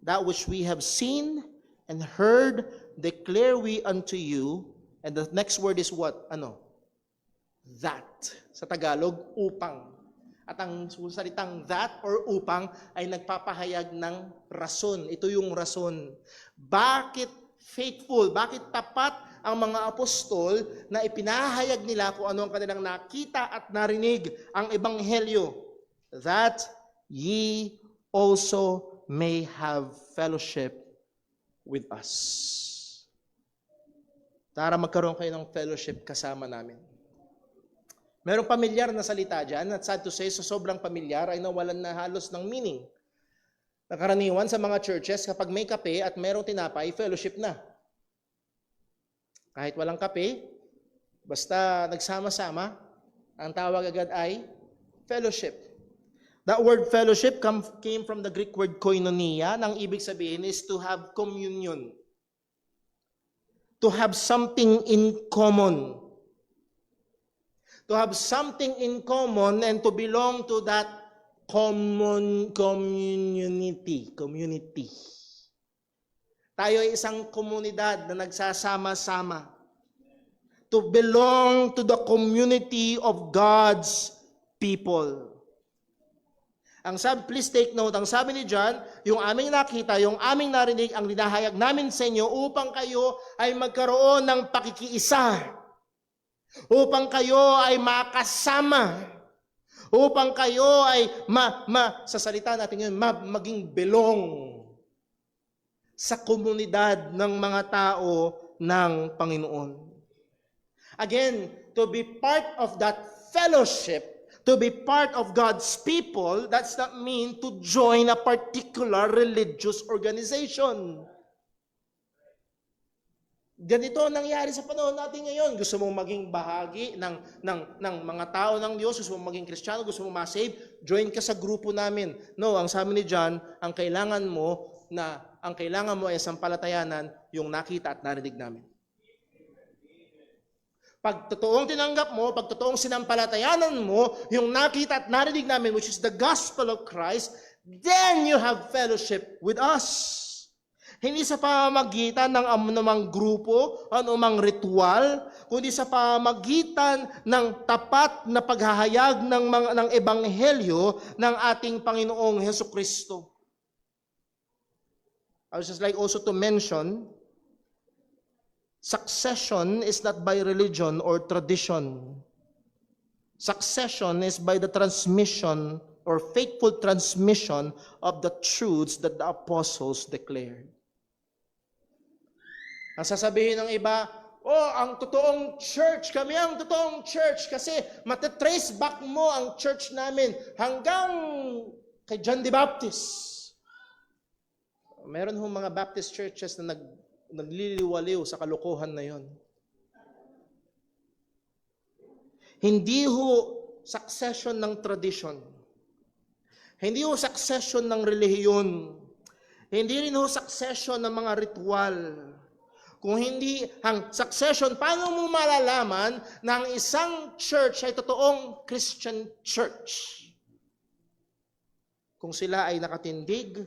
Speaker 5: That which we have seen and heard, declare we unto you. And the next word is what? Ano? That. Sa Tagalog, upang. At ang salitang that or upang ay nagpapahayag ng rason. Ito yung rason. Bakit faithful? Bakit tapat ang mga apostol na ipinahayag nila kung ano ang kanilang nakita at narinig ang ebanghelyo? That ye also may have fellowship with us. Para magkaroon kayo ng fellowship kasama namin. Merong pamilyar na salita dyan, at sad to say, so sobrang pamilyar ay nawalan na halos ng meaning. Nakaraniwan sa mga churches, kapag may kape at merong tinapay, fellowship na. Kahit walang kape, basta nagsama-sama, ang tawag agad ay fellowship. That word fellowship came from the Greek word koinonia. Nang ibig sabihin is to have communion. To have something in common. To have something in common and to belong to that common community. Tayo ay isang komunidad na nagsasama-sama. To belong to the community of God's people. Please take note, ang sabi ni John, yung aming nakita, yung aming narinig, ang dinahayag namin sa inyo upang kayo ay magkaroon ng pakikiisa. Upang kayo ay makasama. Upang kayo ay sa salita natin ngayon, maging belong sa komunidad ng mga tao ng Panginoon. Again, to be part of that fellowship, to be part of God's people, does not mean to join a particular religious organization. Ganito ang nangyari sa panahon natin ngayon. Gusto mong maging bahagi ng mga tao ng Diyos, gusto mong maging Kristiyano, gusto mong ma-save, join ka sa grupo namin. No, ang sabi ni John, ang kailangan mo ay sampalatayanan yung nakita at narinig namin. Pag totoong tinanggap mo, pag totoong sinampalatayanan mo, yung nakita at narinig namin, which is the gospel of Christ, then you have fellowship with us. Hindi sa pamamagitan ng anumang grupo, anumang ritual, kundi sa pamamagitan ng tapat na paghahayag ng ebanghelyo ng ating Panginoong Hesukristo. I would just like also to mention, succession is not by religion or tradition. Succession is by the transmission or faithful transmission of the truths that the apostles declared. Ang sasabihin ng iba, ang totoong church, kami ang totoong church kasi matatrace back mo ang church namin hanggang kay John the Baptist. Meron hong mga Baptist churches na nagliliwaliw sa kalokohan na yon. Hindi ho succession ng tradition. Hindi ho succession ng relihiyon. Hindi rin ho succession ng mga ritual. Kung hindi ang succession, paano mo malalaman na ang isang church ay totoong Christian church? Kung sila ay nakatindig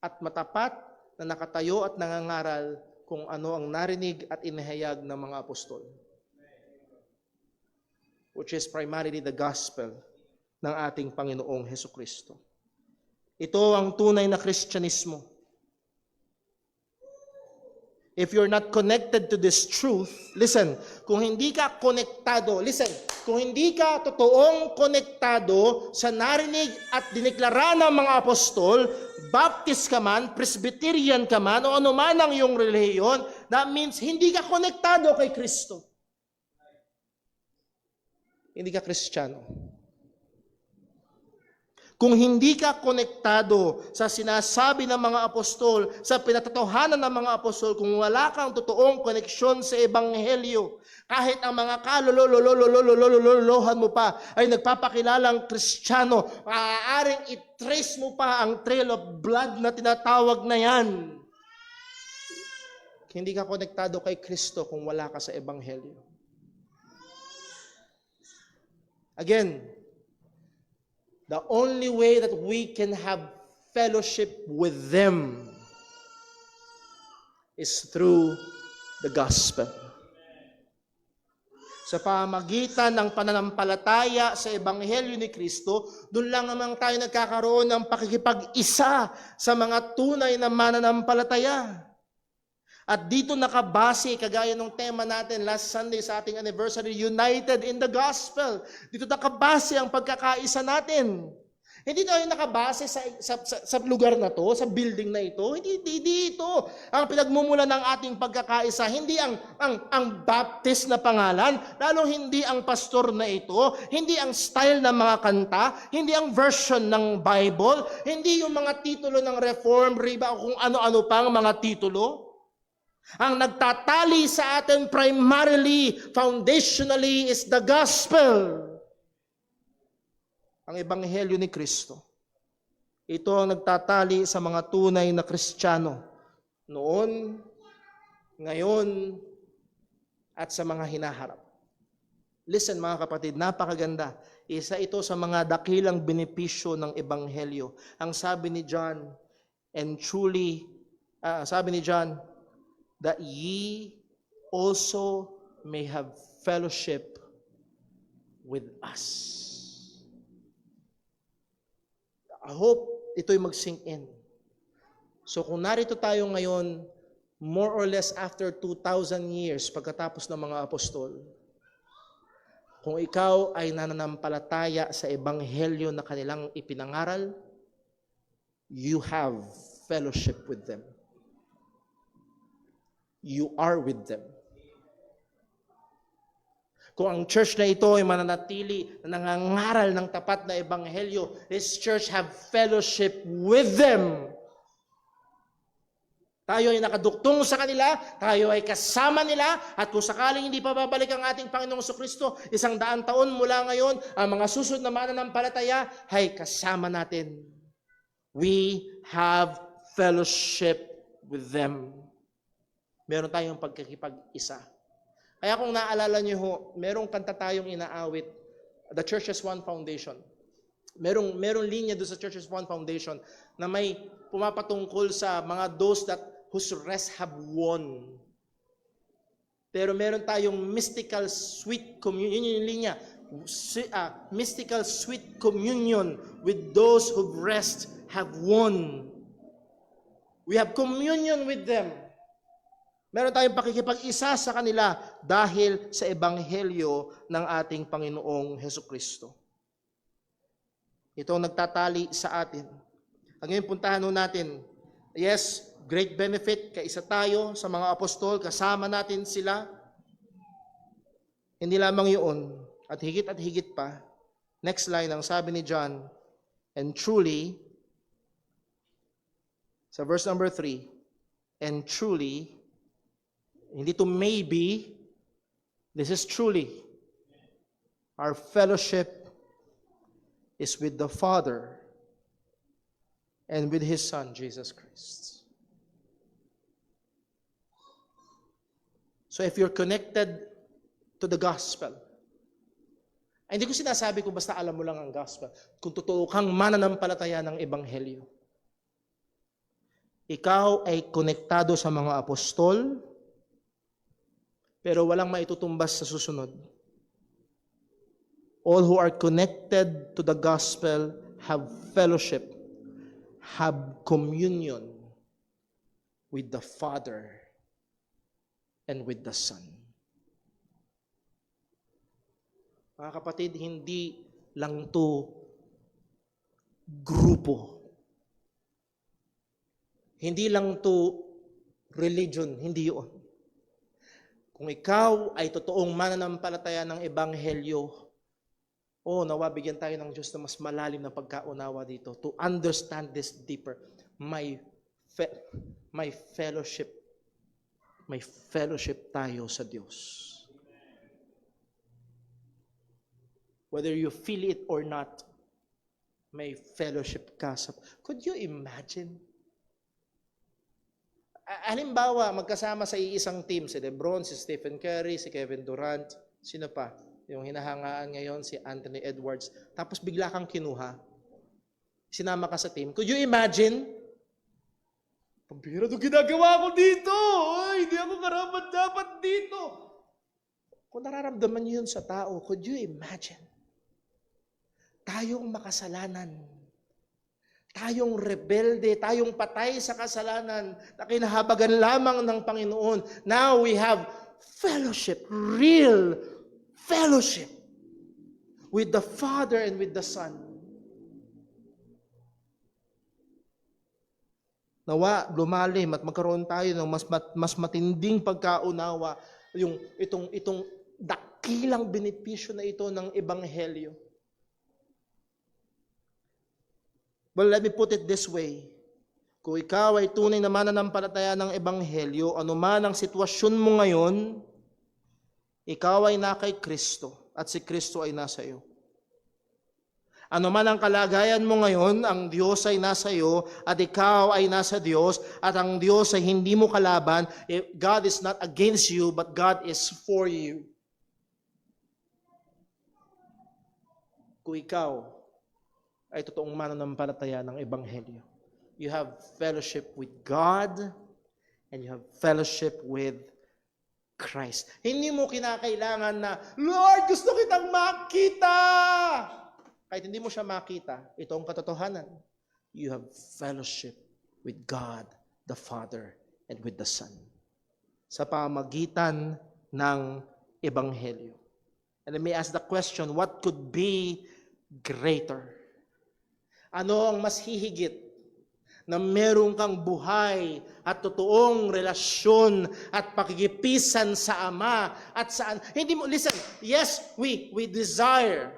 Speaker 5: at matapat na nakatayo at nangangaral kung ano ang narinig at inihayag ng mga apostol. Which is primarily the gospel ng ating Panginoong Hesukristo. Ito ang tunay na Kristyanismo. If you're not connected to this truth, listen, kung hindi ka konektado, kung hindi ka totoong konektado sa narinig at diniklara ng mga apostol, Baptist ka man, Presbyterian ka man, o ano man ang iyong relihiyon, that means hindi ka konektado kay Kristo. Hindi ka Kristiyano. Kung hindi ka konektado sa sinasabi ng mga apostol, sa pinatotohanan ng mga apostol, kung wala kang totoong koneksyon sa ebanghelyo, kahit ang mga kalololololololololohan mo pa ay nagpapakilalang Kristiyano, maaaring i-trace mo pa ang trail of blood na tinatawag na yan. Hindi ka konektado kay Kristo kung wala ka sa ebanghelyo. Again, the only way that we can have fellowship with them is through the gospel. Sa pamagitan ng pananampalataya sa Ebanghelyo ni Kristo, doon lang naman tayo nagkakaroon ng pakikipag-isa sa mga tunay na mananampalataya. At dito nakabase, kagaya ng tema natin last Sunday sa ating anniversary, United in the Gospel. Dito nakabase ang pagkakaisa natin. Hindi tayo nakabase sa lugar na to, sa building na ito. Hindi ito ang pinagmumula ng ating pagkakaisa. Hindi ang Baptist na pangalan, lalong hindi ang pastor na ito, hindi ang style ng mga kanta, hindi ang version ng Bible, hindi yung mga titulo ng Reform, Riba, o kung ano-ano pang mga titulo. Ang nagtatali sa atin primarily, foundationally, is the gospel. Ang ebanghelyo ni Kristo. Ito ang nagtatali sa mga tunay na Kristiyano noon, ngayon, at sa mga hinaharap. Listen mga kapatid, napakaganda. Isa ito sa mga dakilang benepisyo ng ebanghelyo. Ang sabi ni John, that ye also may have fellowship with us. I hope ito'y mag-sink in. So kung narito tayo ngayon, more or less after 2,000 years pagkatapos ng mga apostol, Kung ikaw ay nananampalataya sa ebanghelyo na kanilang ipinangaral, you have fellowship with them. You are with them. Kung ang church na ito ay mananatili na nangangaral ng tapat na ebanghelyo, this church have fellowship with them. Tayo ay nakaduktong sa kanila, tayo ay kasama nila, at kung sakaling hindi pa babalik ang ating Panginoong Jesucristo, 100 taon mula ngayon, ang mga susunod na mananampalataya ay kasama natin. We have fellowship with them. Meron tayong pagkakipag-isa. Kaya kung naalala niyo ho, merong kanta tayong inaawit, The Church has One Foundation. Merong linya doon sa Church has One Foundation na may pumapatungkol sa mga those that whose rest have won. Pero meron tayong mystical sweet communion, yun yung linya, mystical sweet communion with those who rest have won. We have communion with them. Meron tayong pakikipag-isa sa kanila dahil sa ebanghelyo ng ating Panginoong Hesukristo. Ito ang nagtatali sa atin. Ang ngayon puntahan natin, yes, great benefit, kaisa tayo sa mga apostol, kasama natin sila. Hindi lamang yun, at higit pa, next line, ang sabi ni John, and truly, sa verse number 3, and truly, hindi to maybe, this is truly, our fellowship is with the Father and with His Son, Jesus Christ. So if you're connected to the gospel, ay hindi ko sinasabi kung basta alam mo lang ang gospel, kung totoo kang mananampalataya ng ebanghelyo, ikaw ay konektado sa mga apostol, pero walang maitutumbas sa susunod. All who are connected to the gospel have fellowship, have communion with the Father and with the Son. Mga kapatid, hindi lang to grupo. Hindi lang to religion, hindi yun. Kung ikaw ay totoong mananampalataya ng ebanghelyo, nawa bigyan tayo ng Diyos na mas malalim na pagkaunawa dito to understand this deeper. May fellowship tayo sa Diyos. Whether you feel it or not, may fellowship ka sa... Could you imagine? Halimbawa, magkasama sa iisang team, si LeBron, si Stephen Curry, si Kevin Durant, sino pa? Yung hinahangaan ngayon, si Anthony Edwards. Tapos bigla kang kinuha. Sinama ka sa team. Could you imagine? Pambira ito ginagawa ko dito. Ay, hindi ako karapat dapat dito. Kung nararamdaman niyo yun sa tao, could you imagine? Tayong makasalanan. Tayong rebelde, tayong patay sa kasalanan na kinahabagan lamang ng Panginoon. Now we have fellowship, real fellowship with the Father and with the Son. Nawa, lumalim at magkaroon tayo ng mas matinding pagkaunawa itong dakilang benepisyo na ito ng Ebanghelyo. Well, let me put it this way. Kung ikaw ay tunay na mananampalataya ng Ebanghelyo, anuman ang sitwasyon mo ngayon, ikaw ay na kay Kristo at si Kristo ay nasa iyo. Anuman ang kalagayan mo ngayon, ang Diyos ay nasa iyo at ikaw ay nasa Diyos at ang Diyos ay hindi mo kalaban. God is not against you, but God is for you. Kung ikaw ay totoong mananampalataya ng Ebanghelyo, you have fellowship with God and you have fellowship with Christ. Hindi mo kinakailangan na, Lord, gusto kitang makita! Kahit hindi mo siya makita, ito ang katotohanan. You have fellowship with God, the Father, and with the Son. Sa pamagitan ng Ebanghelyo. And let me ask the question, what could be greater? Ano ang mas hihigit na meron kang buhay at totoong relasyon at pakikipisan sa Ama at saan? Hindi mo, listen, yes, we desire.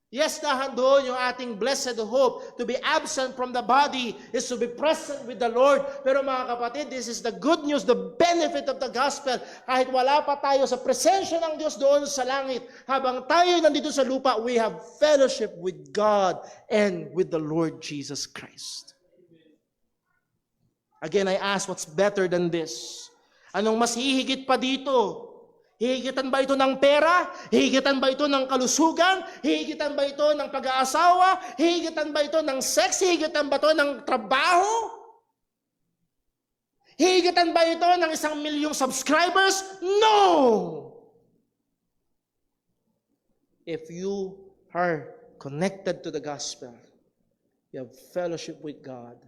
Speaker 5: Yes, doon yung ating blessed hope. To be absent from the body is to be present with the Lord. Pero mga kapatid, this is the good news, the benefit of the gospel. Kahit wala pa tayo sa presensya ng Diyos doon sa langit, habang tayo nandito sa lupa, we have fellowship with God and with the Lord Jesus Christ. Again, I ask, what's better than this? Anong mas hihigit pa dito? Hihigitan ba ito ng pera? Hihigitan ba ito ng kalusugan? Hihigitan ba ito ng pag-aasawa? Hihigitan ba ito ng sex? Hihigitan ba ito ng trabaho? Hihigitan ba ito ng 1,000,000 subscribers? No! If you are connected to the gospel, you have fellowship with God.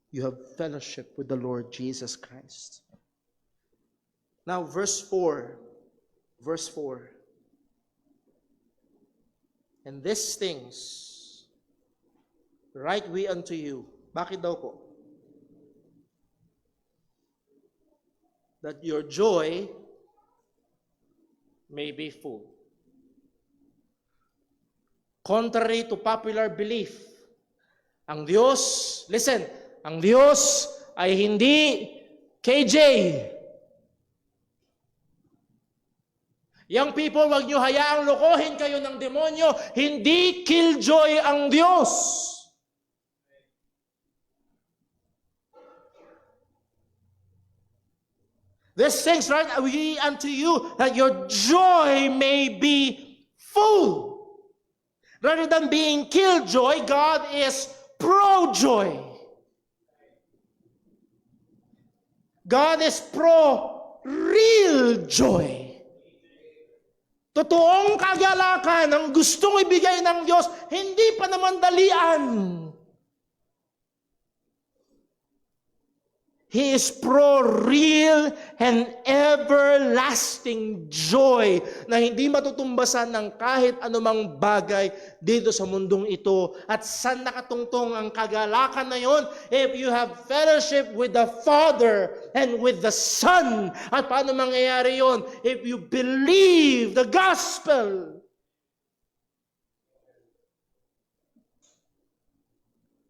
Speaker 5: You have fellowship with the Lord Jesus Christ. Now, verse 4. Verse 4. And these things write we unto you. Bakit daw po? That your joy may be full. Contrary to popular belief, ang Diyos, listen, ang Diyos ay hindi KJ. Young people, wag niyo hayaang lokohin kayo ng demonyo. Hindi killjoy ang Diyos. These things write we unto you, that your joy may be full. Rather than being killjoy, God is pro-joy. God is pro-real joy. Totoong kagalakan ang gustong ibigay ng Diyos, hindi pa naman dalian. He is pro-real and everlasting joy na hindi matutumbasan ng kahit anumang bagay dito sa mundong ito. At saan nakatungtong ang kagalakan na yon? If you have fellowship with the Father and with the Son. At paano mangyayari yon? If you believe the gospel.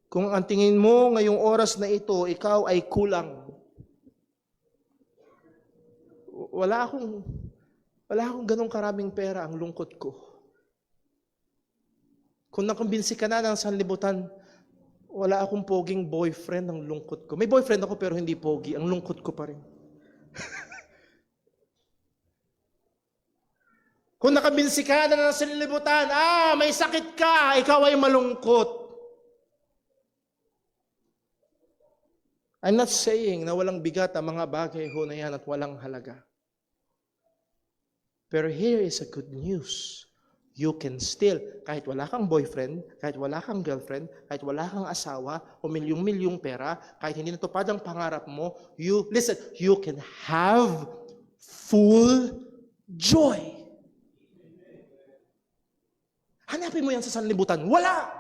Speaker 5: Kung ang tingin mo ngayong oras na ito, ikaw ay kulang. Wala akong ganong karaming pera, ang lungkot ko. Kung nakumbinsi ka na ng sanlibutan, wala akong poging boyfriend, ang lungkot ko. May boyfriend ako pero hindi pogi, ang lungkot ko pa rin. Kung nakabinsi ka na ng sanlibutan, may sakit ka, ikaw ay malungkot. I'm not saying na walang bigat ang mga bagay ho na yan at walang halaga. Pero here is a good news. You can still, kahit wala kang boyfriend, kahit wala kang girlfriend, kahit wala kang asawa, o milyong-milyong pera, kahit hindi natupad ang pangarap mo, you can have full joy. Hanapin mo yan sa sanlibutan. Wala!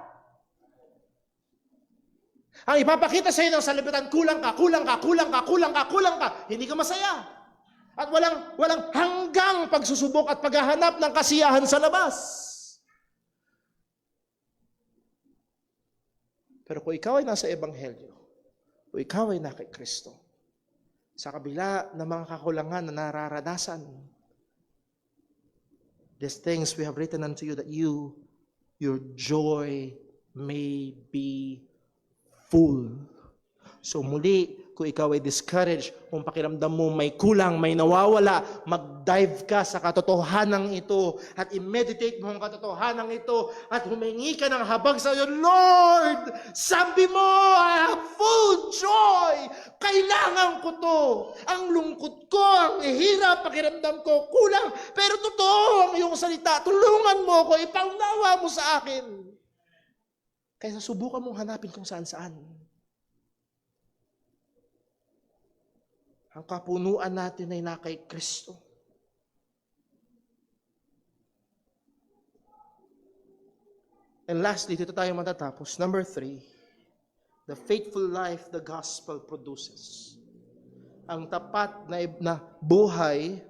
Speaker 5: Ang ipapakita sa iyo ng sanlibutan, kulang ka. Hindi ka masaya. At walang hanggang pagsusubok at paghahanap ng kasiyahan sa labas. Pero kung ikaw ay nasa Ebanghelyo, o ikaw ay nasa Kristo, sa kabila ng mga kakulangan na nararanasan, these things we have written unto you that your joy may be full. So muli, kung ikaw ay discouraged, kung pakiramdam mo may kulang, may nawawala, mag-dive ka sa katotohanan ito at i-meditate mo ang katotohanan ito at humingi ka ng habag sa iyo, Lord, sabi mo, I have full joy. Kailangan ko to. Ang lungkot ko, ang hirap, pakiramdam ko, kulang. Pero totoo ang iyong salita. Tulungan mo ko, ipaunawa mo sa akin. Kaya subukan mong hanapin kung saan-saan. Ang kapunuan natin ay na kay Kristo. And lastly, dito tayo matatapos. Number 3, the faithful life the gospel produces. Ang tapat na buhay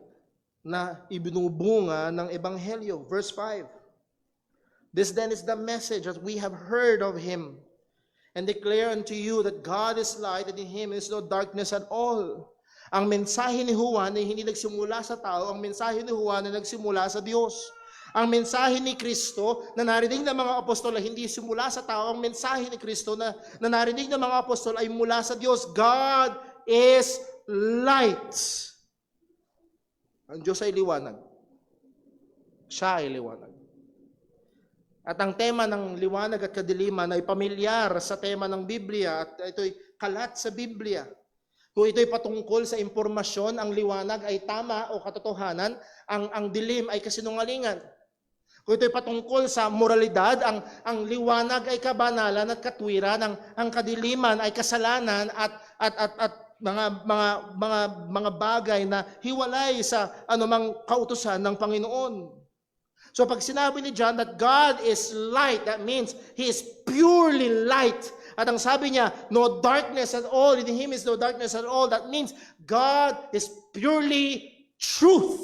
Speaker 5: na ibinubunga ng Ebanghelyo. Verse 5. This then is the message that we have heard of him and declare unto you that God is light and in him is no darkness at all. Ang mensahe ni Juan ay hindi nagsimula sa tao, ang mensahe ni Juan ay nagsimula sa Diyos. Ang mensahe ni Kristo na narinig ng mga apostol ay hindi simula sa tao, ang mensahe ni Kristo na narinig ng mga apostol ay mula sa Diyos. God is light. Ang Diyos ay liwanag. Siya ay liwanag. At ang tema ng liwanag at kadiliman ay pamilyar sa tema ng Biblia at ito'y kalat sa Biblia. Kung ito'y patungkol sa impormasyon, ang liwanag ay tama o katotohanan, ang dilim ay kasinungalingan. Kung ito'y patungkol sa moralidad, ang liwanag ay kabanalan at katwiran, ang kadiliman ay kasalanan at mga bagay na hiwalay sa anumang kautusan ng Panginoon. So pag sinabi ni John that God is light, that means He is purely light. At ang sabi niya, no darkness at all, in Him is no darkness at all. That means God is purely truth.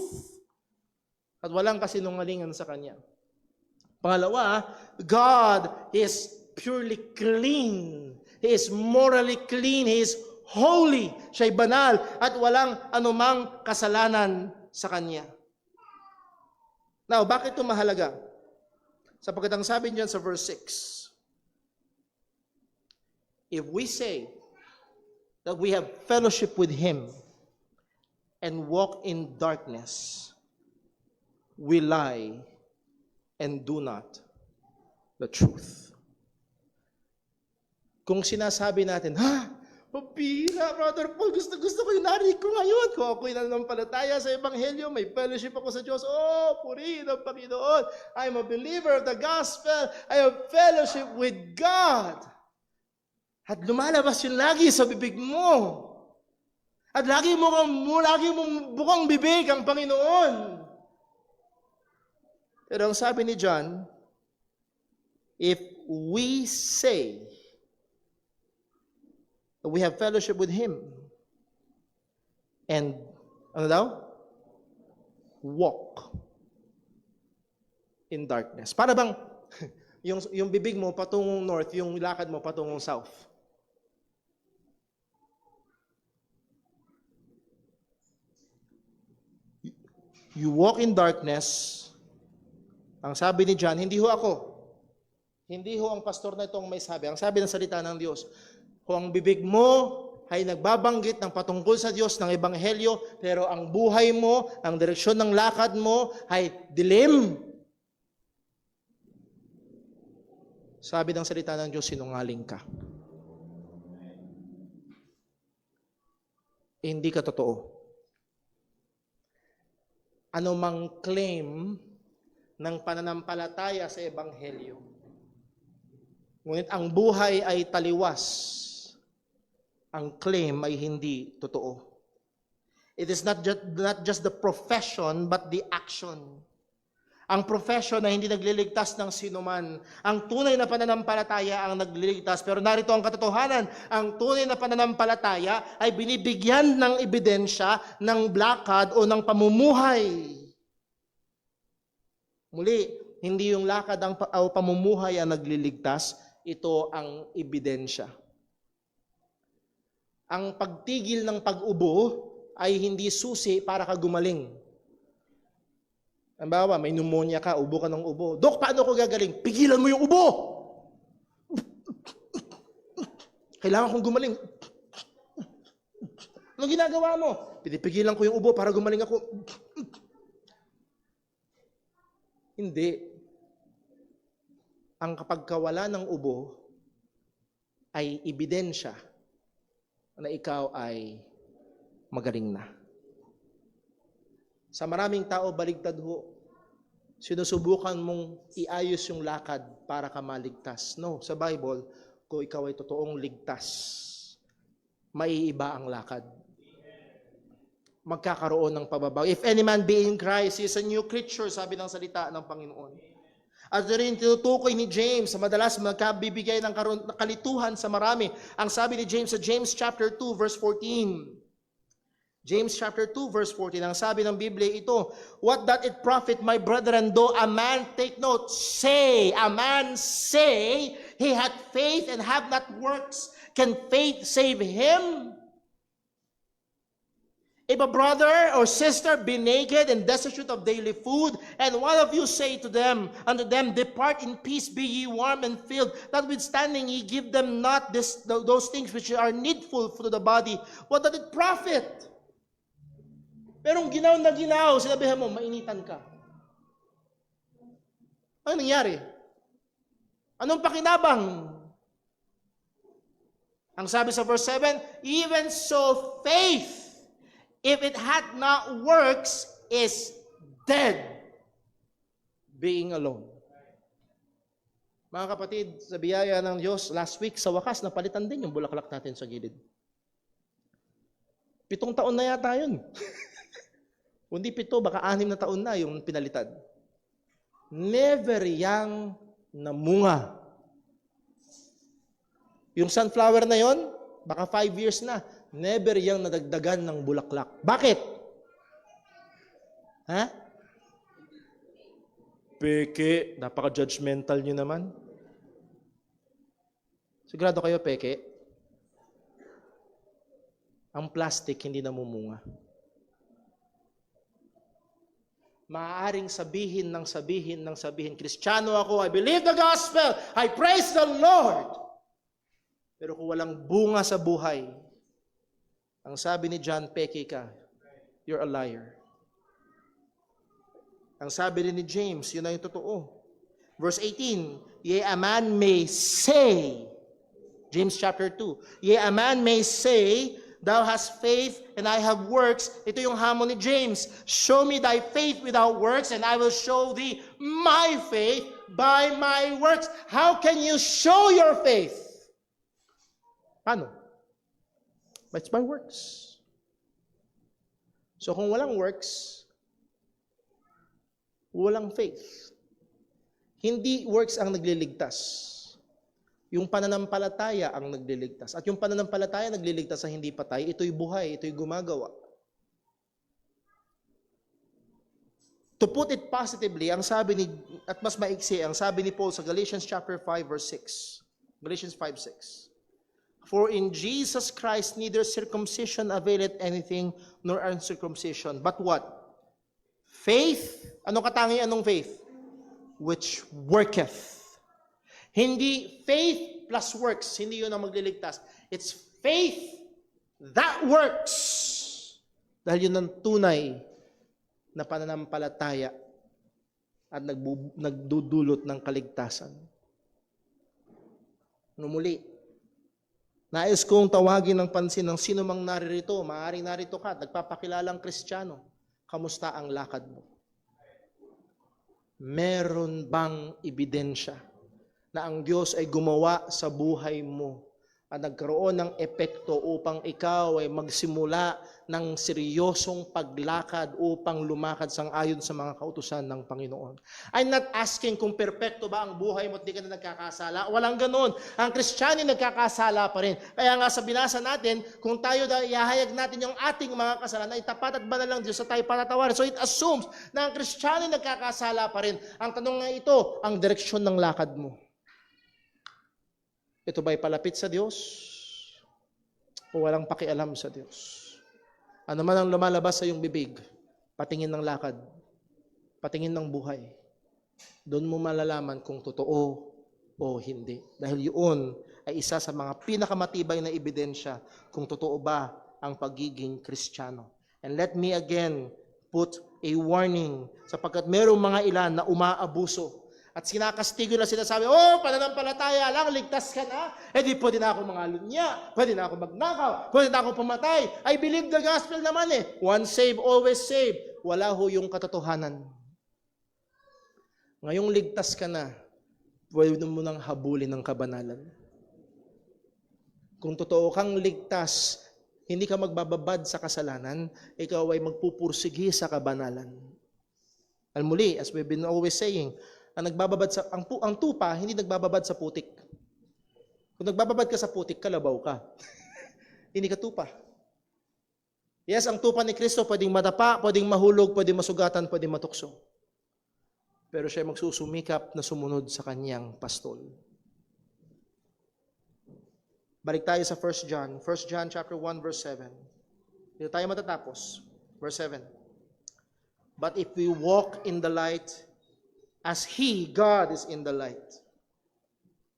Speaker 5: At walang kasinungalingan sa Kanya. Pangalawa, God is purely clean. He is morally clean. He is holy. Siya'y banal at walang anumang kasalanan sa Kanya. Now, bakit ito mahalaga? Sapagkat ang sabi niyan sa verse 6, if we say that we have fellowship with Him and walk in darkness, we lie and do not the truth. Kung sinasabi natin, pabira, Brother Paul, gusto ko yung narinig ko ngayon. Kung ako'y nananampalataya sa Ebanghelyo, may fellowship ako sa Diyos. Oh, purihin ang Panginoon. I'm a believer of the gospel. I have fellowship with God. At lumalabas yun lagi sa bibig mo. At lagi mong bukang bibig ang Panginoon. Pero ang sabi ni John, if we say that we have fellowship with Him and walk in darkness. Para bang yung bibig mo patungong north, yung lakad mo patungong south. You walk in darkness. Ang sabi ni John, hindi ho ako. Hindi ho ang pastor na itong may sabi. Ang sabi ng salita ng Diyos, kung ang bibig mo ay nagbabanggit ng patungkol sa Diyos ng Ebanghelyo, pero ang buhay mo, ang direksyon ng lakad mo ay dilim. Sabi ng salita ng Diyos, sinungaling ka. Hindi ka totoo. Ano mang claim ng pananampalataya sa Ebanghelyo, ngunit ang buhay ay taliwas, ang claim ay hindi totoo. It is not just the profession, but the action. Ang profession na hindi nagliligtas ng sinuman. Ang tunay na pananampalataya ang nagliligtas. Pero narito ang katotohanan, ang tunay na pananampalataya ay binibigyan ng ebidensya ng lakad o ng pamumuhay. Muli, hindi yung lakad o pamumuhay ang nagliligtas, ito ang ebidensya. Ang pagtigil ng pag-ubo ay hindi susi para ka gumaling. Halimbawa, may pneumonia ka, ubo ka ng ubo. Dok, paano ko gagaling? Pigilan mo yung ubo! Kailangan kong gumaling. Anong ginagawa mo? Pinipigilan ko yung ubo para gumaling ako. Hindi. Ang kapagkawala ng ubo ay ebidensya na ikaw ay magaling na. Sa maraming tao, baligtad ho. Sinusubukan mong iayos yung lakad para ka maligtas. No, sa Bible, kung ikaw ay totoong ligtas, maiiba ang lakad. Magkakaroon ng pababago. If any man be in Christ, he is a new creature, sabi ng salita ng Panginoon. At ito rin tinutukoy ni James sa madalas magkabibigay ng kalituhan sa marami. Ang sabi ni James sa James chapter 2 verse 14. James chapter 2 verse 14, ang sabi ng Biblia ito, what doth it profit, my brethren, though a man, take note, a man say, he had faith and have not works, can faith save him? If a brother or sister be naked and destitute of daily food, and one of you say to them, unto them, depart in peace, be ye warm and filled, notwithstanding ye give them not those things which are needful to the body, what doth it profit? Pero ginaw na ginaw, sinabihan mo, mainitan ka. Ano nangyari? Anong pakinabang? Ang sabi sa verse 7, even so faith, if it had not works, is dead, being alone. Mga kapatid, sa biyaya ng Diyos, last week, sa wakas, napalitan din yung bulaklak natin sa gilid. 7 taon na yata yun. Kundi 7, baka 6 na taon na yung pinalitan. Never yang namunga. Yung sunflower na yon, baka 5 years na, never yang nadagdagan ng bulaklak. Bakit? Ha? Peke. Napaka-judgmental nyo naman. Sigurado kayo, peke? Ang plastic hindi namumunga. Maaaring sabihin, Kristiyano ako, I believe the gospel, I praise the Lord. Pero kung walang bunga sa buhay, ang sabi ni John, peke ka, you're a liar. Ang sabi rin ni James, yun na yung totoo. Verse 18, yea, a man may say, James chapter 2, yea, a man may say, thou hast faith and I have works. Ito yung hamon ni James. Show me thy faith without works and I will show thee my faith by my works. How can you show your faith? Paano? It's by works. So kung walang works, walang faith. Hindi works ang nagliligtas. Yung pananampalataya ang nagliligtas. At yung pananampalataya nagliligtas sa hindi patay, ito'y buhay, ito'y gumagawa. To put it positively, ang sabi ni, at mas maiksi, ang sabi ni Paul sa Galatians chapter 5 verse 6. Galatians 5:6. For in Jesus Christ neither circumcision availeth anything, nor uncircumcision. But what? Faith. Anong katangian ng faith? Which worketh. Hindi faith plus works. Hindi yun ang magliligtas. It's faith that works. Dahil yun ang tunay na pananampalataya at nagdudulot ng kaligtasan. Muli, nais kong tawagin ng pansin ng sino mang naririto. Maaaring narito ka, nagpapakilalang Kristiyano. Kamusta ang lakad mo? Meron bang ebidensya na ang Diyos ay gumawa sa buhay mo at nagkaroon ng epekto upang ikaw ay magsimula ng seryosong paglakad upang lumakad sang-ayon sa mga kautusan ng Panginoon. I'm not asking kung perpekto ba ang buhay mo at di ka na nagkakasala. Walang ganun. Ang Kristiyano nagkakasala pa rin. Kaya nga sa binasa natin, kung tayo ihahayag natin yung ating mga kasalanan, ay tapat at banal lang Diyos sa tayo patatawarin. So it assumes na ang Kristiyano nagkakasala pa rin. Ang tanong nga ito, ang direksyon ng lakad mo. Ito ba'y palapit sa Diyos o walang pakialam sa Diyos? Ano man ang lumalabas sa iyong bibig, patingin ng lakad, patingin ng buhay. Doon mo malalaman kung totoo o hindi. Dahil yun ay isa sa mga pinakamatibay na ebidensya kung totoo ba ang pagiging Kristiyano. And let me again put a warning sapagkat merong mga ilan na umaabuso at sinakastigo na sinasabi, pananampalataya lang, ligtas ka na. Di pwede na ako mangalunya, pwede na ako magnakaw, pwede na ako pumatay. I believe the gospel naman Once saved, always saved. Wala ho yung katotohanan. Ngayong ligtas ka na, pwede mo nang habulin ng kabanalan. Kung totoo kang ligtas, hindi ka magbababad sa kasalanan, ikaw ay magpupursigi sa kabanalan. At muli, as we've been always saying, ang nagbababad sa ang tupa hindi nagbababad sa putik. Kung nagbababad ka sa putik, kalabaw ka. Hindi ka tupa. Yes, ang tupa ni Kristo pwedeng madapa, pwedeng mahulog, pwedeng masugatan, pwedeng matukso. Pero siya magsusumikap na sumunod sa kanyang pastol. Balik tayo sa 1 John. 1 John chapter 1 verse 7. Dito tayo matatapos. Verse 7. But if we walk in the light as He, God, is in the light,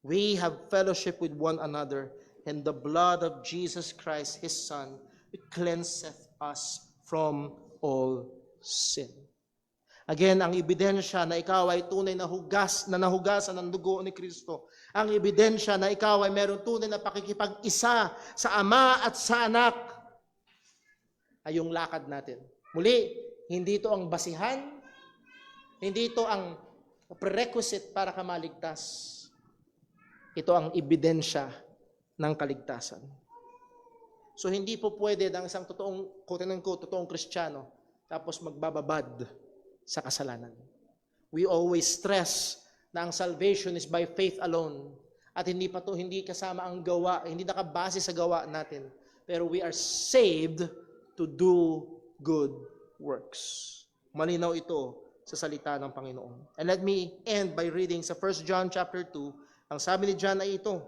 Speaker 5: we have fellowship with one another, and the blood of Jesus Christ, His Son, it cleanseth us from all sin. Again, ang ebidensya na ikaw ay tunay na nahugasan ng dugo ni Kristo. Ang ebidensya na ikaw ay meron tunay na pakikipag-isa sa Ama at sa Anak ay yung lakad natin. Muli, hindi ito ang basihan, hindi ito ang prerequisite para ka maligtas. Ito ang ebidensya ng kaligtasan. So hindi po pwede ng isang totoong Kristiyano tapos magbababad sa kasalanan. We always stress na ang salvation is by faith alone at hindi kasama ang gawa, hindi nakabase sa gawa natin. Pero we are saved to do good works. Malinaw ito sa salita ng Panginoon. And let me end by reading sa 1 John chapter 2. Ang sabi ni John ay ito.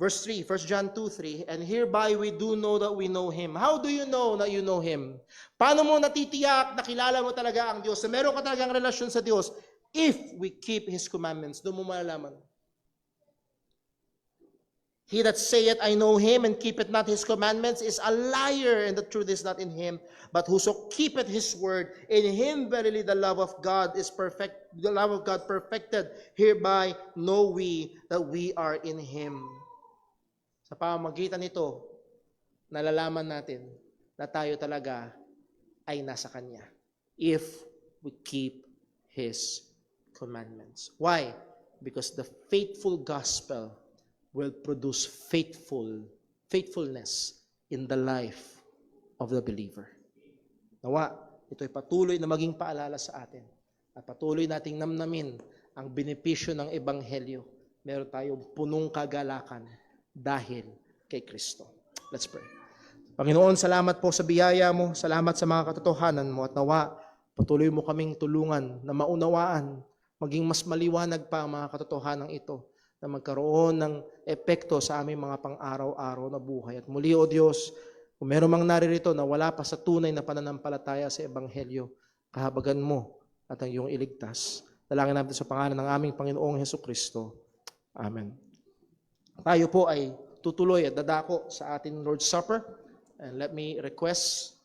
Speaker 5: Verse 3, 1 John 2:3, and hereby we do know that we know Him. How do you know that you know Him? Paano mo natitiyak na kilala mo talaga ang Diyos? Na meron ka talagang relasyon sa Diyos? If we keep His commandments. Doon mo malalaman. He that saith, I know Him, and keepeth not His commandments, is a liar, and the truth is not in him. But whoso keepeth His word, in him verily the love of God is perfect. The love of God perfected. Hereby know we that we are in Him. Sa pamamagitan nito, nalalaman natin na tayo talaga ay nasa Kanya. If we keep His commandments. Why? Because the faithful gospel will produce faithfulness in the life of the believer. Nawa, ito'y patuloy na maging paalala sa atin at patuloy nating namnamin ang benepisyo ng Ebanghelyo. Meron tayong punong kagalakan dahil kay Kristo. Let's pray. Panginoon, salamat po sa biyaya mo, salamat sa mga katotohanan mo at nawa, patuloy mo kaming tulungan na maunawaan, maging mas maliwanag pa ang mga katotohanan ito na magkaroon ng epekto sa aming mga pang-araw-araw na buhay. At muli, O Diyos, kung meron mang naririto na wala pa sa tunay na pananampalataya sa Ebanghelyo, kahabagan mo at ang iyong iligtas. Dalangin natin sa pangalan ng aming Panginoong Hesukristo. Amen. Tayo po ay tutuloy at dadako sa ating Lord's Supper. And let me request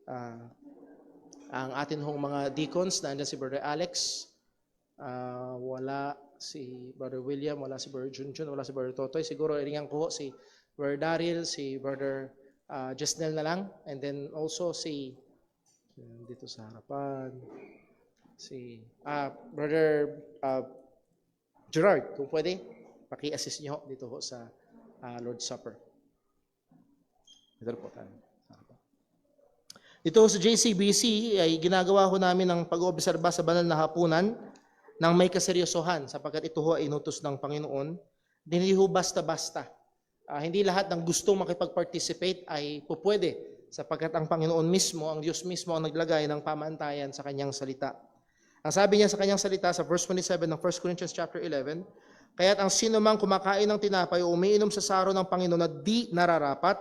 Speaker 5: ang atin hong mga deacons, nandiyan si Brother Alex, wala si Brother William, wala si Brother Junjun, wala si Brother Totoy. Siguro iringan ko si Brother Daryl, si Brother Jasnel na lang. And then also si, dito sa harapan, si Brother Gerard, kung pwede, paki-assist nyo dito ho sa Lord's Supper. Ito po tayo. Dito sa JCBC ay ginagawa ho namin ang pag-oobserba sa banal na hapunan ng may kaseryosohan sapagkat ito ho ay inutos ng Panginoon. Hindi ho basta-basta. Hindi lahat ng gustong makipag-participate ay pupwede sapagkat ang Panginoon mismo, ang Diyos mismo ang naglagay ng pamantayan sa kanyang salita. Ang sabi niya sa kanyang salita sa verse 27 ng 1 Corinthians chapter 11, kaya't ang sino mang kumakain ng tinapay o umiinom sa saro ng Panginoon na di nararapat,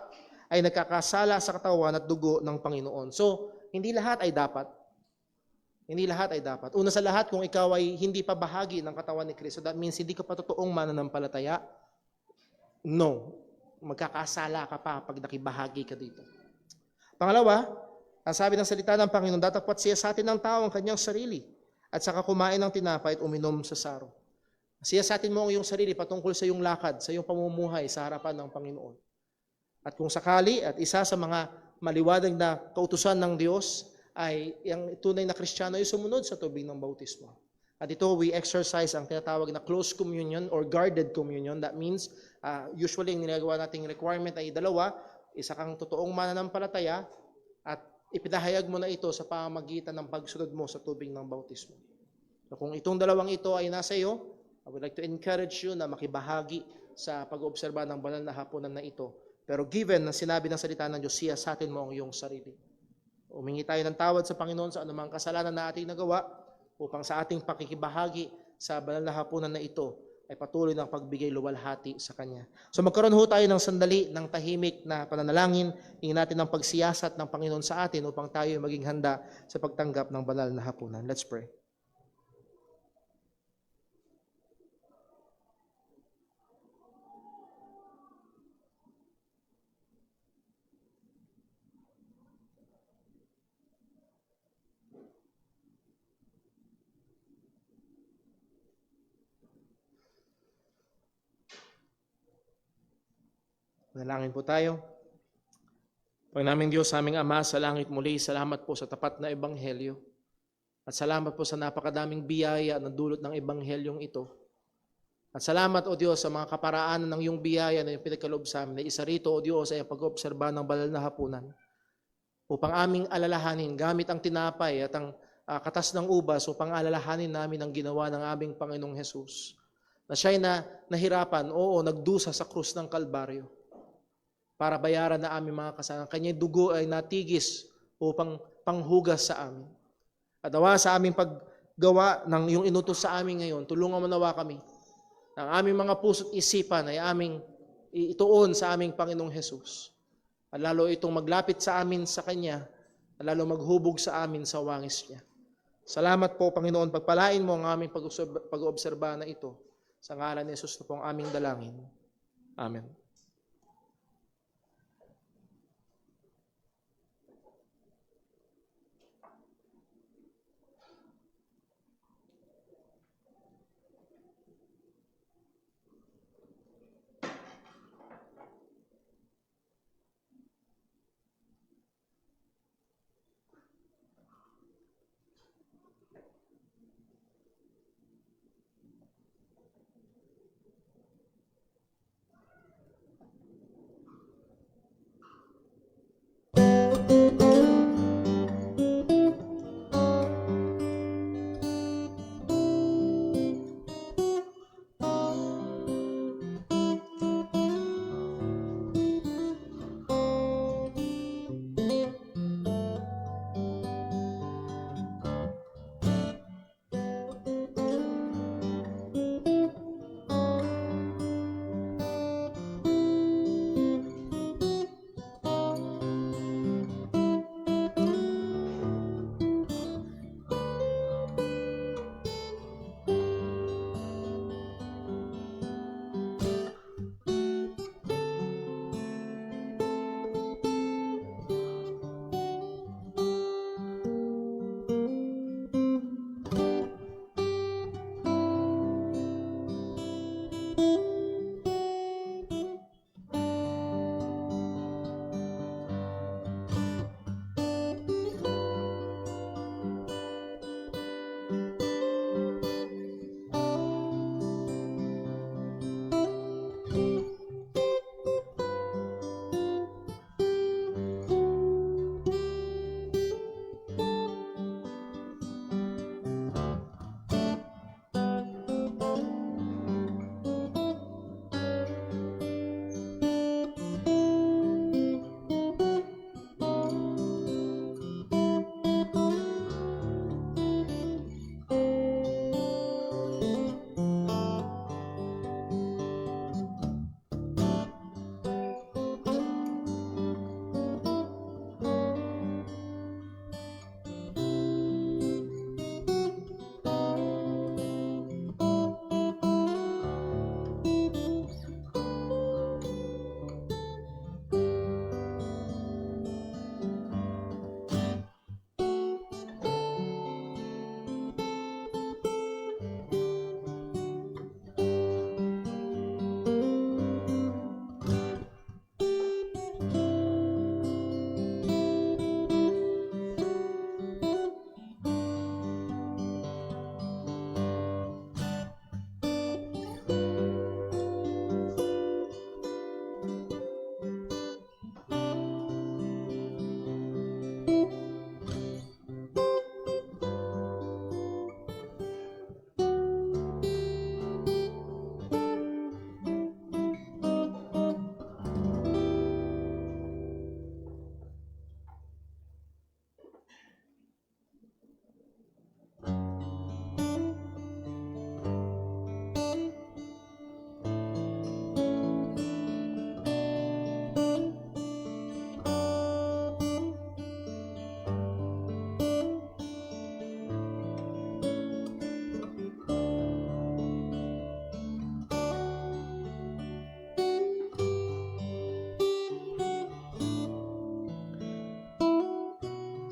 Speaker 5: ay nagkakasala sa katawan at dugo ng Panginoon. So, hindi lahat ay dapat. Hindi lahat ay dapat. Una sa lahat, kung ikaw ay hindi pa bahagi ng katawan ni Kristo, that means hindi ka pa totoong mananampalataya. No. Magkakasala ka pa pag nakibahagi ka dito. Pangalawa, ang sabi ng salita ng Panginoon, datapat siya sa atin ng tao ang kanyang sarili at saka kumain ng tinapay at uminom sa saro. Siya sa atin mo ang iyong sarili patungkol sa iyong lakad, sa iyong pamumuhay sa harapan ng Panginoon. At kung sakali at isa sa mga maliwanag na kautusan ng Diyos ay ang tunay na Kristiyano ay sumunod sa tubig ng bautismo. At ito we exercise ang tinatawag na close communion or guarded communion. That means usually ang ginagawa nating requirement ay dalawa, isa kang totoong mananampalataya at ipinahayag mo na ito sa pamamagitan ng pagsunod mo sa tubig ng bautismo. So kung itong dalawang ito ay nasa iyo, I would like to encourage you na makibahagi sa pag-oobserba ng banal na hapunan na ito. Pero given na sinabi ng salita ng Diyos, siyasatin mo ang iyong sarili. Umingi tayo ng tawad sa Panginoon sa anumang kasalanan na ating nagawa upang sa ating pakikibahagi sa banal na hapunan na ito ay patuloy ng pagbigay luwalhati sa Kanya. So magkaroon ho tayo ng sandali ng tahimik na pananalangin, hingin natin ng pagsiyasat ng Panginoon sa atin upang tayo maging handa sa pagtanggap ng banal na hapunan. Let's pray. Manalangin po tayo. Panginoon Diyos, aming Ama sa langit muli, salamat po sa tapat na ebanghelyo. At salamat po sa napakadaming biyaya na dulot ng ebanghelyong ito. At salamat, O Diyos, sa mga kaparaanan ng iyong biyaya na yung pinagkaloob sa amin. Na isa rito, O Diyos, ay ang pag-obserba ng banal na hapunan. Upang aming alalahanin, gamit ang tinapay at ang katas ng ubas, upang alalahanin namin ang ginawa ng aming Panginoong Hesus. Na siya'y nahirapan, oo, nagdusa sa krus ng Kalbaryo para bayaran na aming mga kasalanan. Kanyang dugo ay natigis upang panghugas sa amin. At nawa sa aming paggawa ng iyong inutos sa amin ngayon, tulungan mo nawa kami. Ang aming mga puso't isipan ay aming ituon sa aming Panginoong Hesus. At lalo itong maglapit sa amin sa Kanya, at lalo maghubog sa amin sa wangis niya. Salamat po, Panginoon, pagpalain mo ang aming pag-oobserba na ito. Sa ngalan ni Jesus na po ang aming dalangin. Amen.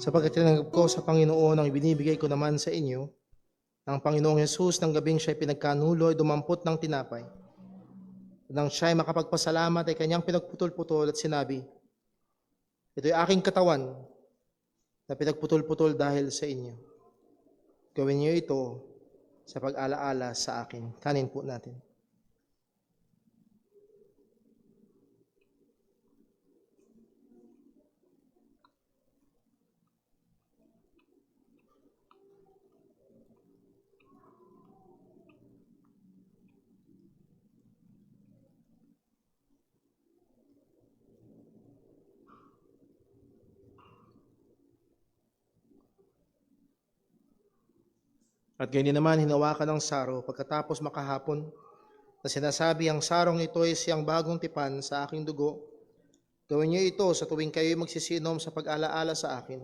Speaker 5: Sapagkat tinanggap ko sa Panginoon ang ibinibigay ko naman sa inyo, ng Panginoong Yesus ng gabing siya'y pinagkanulo ay dumampot ng tinapay. Nang siya'y makapagpasalamat ay kanyang pinagputol-putol at sinabi, ito'y aking katawan na pinagputol-putol dahil sa inyo. Gawin niyo ito sa pag-alaala sa akin. Kanin po natin. At ganyan naman hinawakan ng saro pagkatapos makahapon na sinasabi ang sarong ito ay siyang bagong tipan sa aking dugo. Gawin niyo ito sa tuwing kayo magsisinom sa pag-alaala sa akin.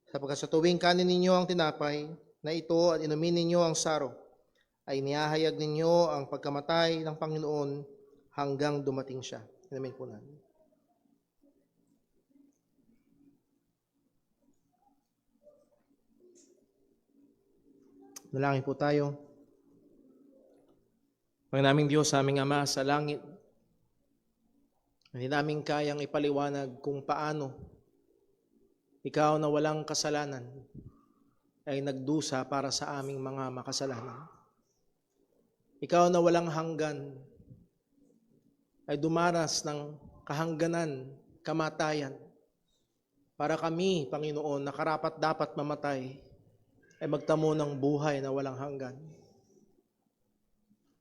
Speaker 5: Sapagkat sa tuwing kanin ninyo ang tinapay na ito at inumin ninyo ang saro, ay niyahayag ninyo ang pagkamatay ng Panginoon hanggang dumating siya. Inumin po natin. Dalangin po tayo. Panginoon naming Diyos, aming Ama sa langit, hindi namin kayang ipaliwanag kung paano ikaw na walang kasalanan ay nagdusa para sa aming mga makasalanan. Ikaw na walang hanggan ay dumaras ng kahangganan, kamatayan, para kami, Panginoon, na karapat dapat mamatay, ay magtamo ng buhay na walang hanggan.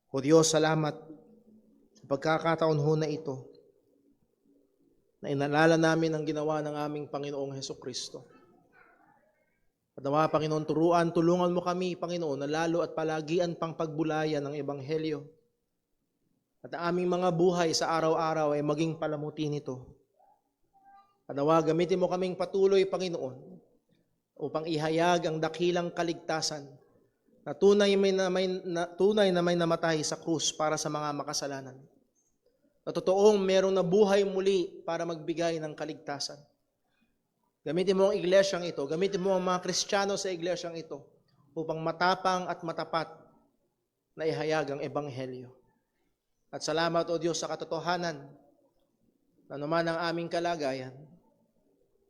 Speaker 5: O Diyos, salamat sa pagkakataon ho na ito, na inalala namin ang ginawa ng aming Panginoong Hesukristo. At nawa, Panginoon, tulungan mo kami, Panginoon, na lalo at palagian pang pagbulayan ng Ebanghelyo. At ang aming mga buhay sa araw-araw ay maging palamuti nito. At nawa, gamitin mo kaming patuloy, Panginoon, upang ihayag ang dakilang kaligtasan na tunay na may namatay sa krus para sa mga makasalanan. Na totoong merong nabuhay muli para magbigay ng kaligtasan. Gamitin mo ang iglesyang ito, gamitin mo ang mga Kristiyano sa iglesyang ito upang matapang at matapat na ihayag ang Ebanghelyo. At salamat, O Diyos, sa katotohanan na naman ang aming kalagayan,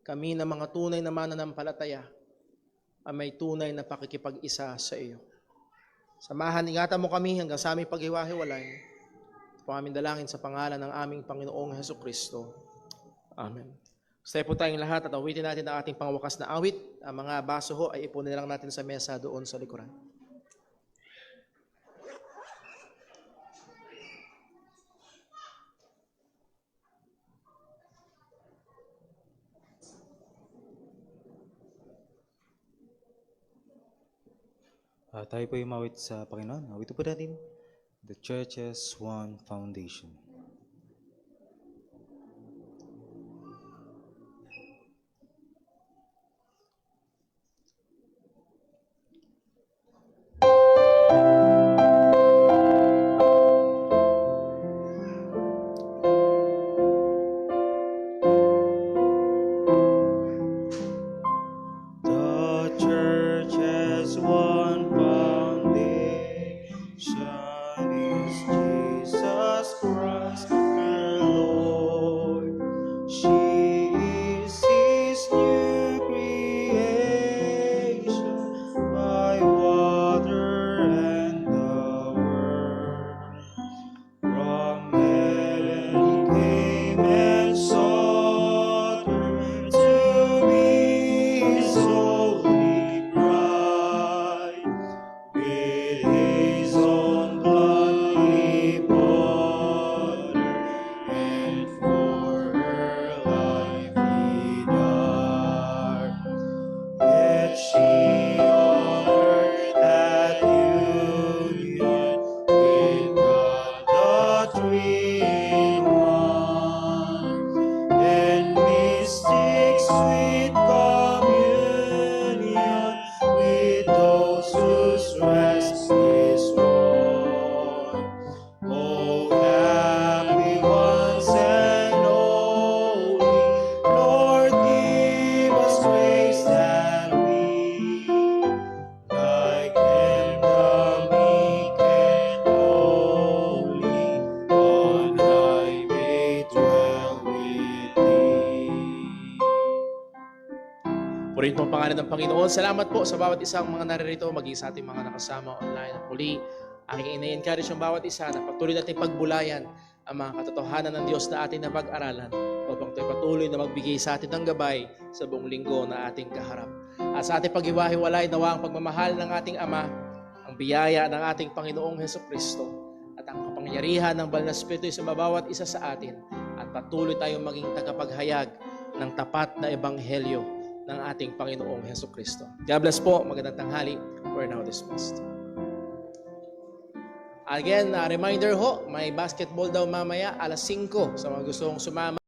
Speaker 5: kami na mga tunay na mananampalataya ay may tunay na pakikipag-isa sa iyo. Samahan, ingatan mo kami hanggang sa aming paghiwa-hiwalay. Ito po aming dalangin sa pangalan ng aming Panginoong Hesukristo. Amen. Stay po tayong lahat at awitin natin ang ating pangwakas na awit. Ang mga baso ho ay ipunin lang natin sa mesa doon sa likuran.
Speaker 2: Tayo po yung mawit sa Panginoon. Awit po natin, The Church's One Foundation. The church has one foundation, is Jesus Christ.
Speaker 1: pangalan ng Panginoon. Salamat po sa bawat isang mga naririto, maging sa ating mga nakasama online. At muli, aking ina-encourage ang bawat isa na patuloy natin pagbulayan ang mga katotohanan ng Diyos na ating napag-aralan upang ito'y patuloy na magbigay sa atin ng gabay sa buong linggo na ating kaharap. At sa ating paghiwa-hiwalay, nawa ang pagmamahal ng ating Ama, ang biyaya ng ating Panginoong Hesukristo, at ang kapangyarihan ng Banal na Espiritu sa bawat isa sa atin, at patuloy tayong maging tagapaghayag ng tapat na ebanghelyo ng ating Panginoong Hesukristo. God bless po. Magandang tanghali. We're now dismissed. Again, reminder ho, may basketball daw mamaya alas 5 sa mga gustong sumama.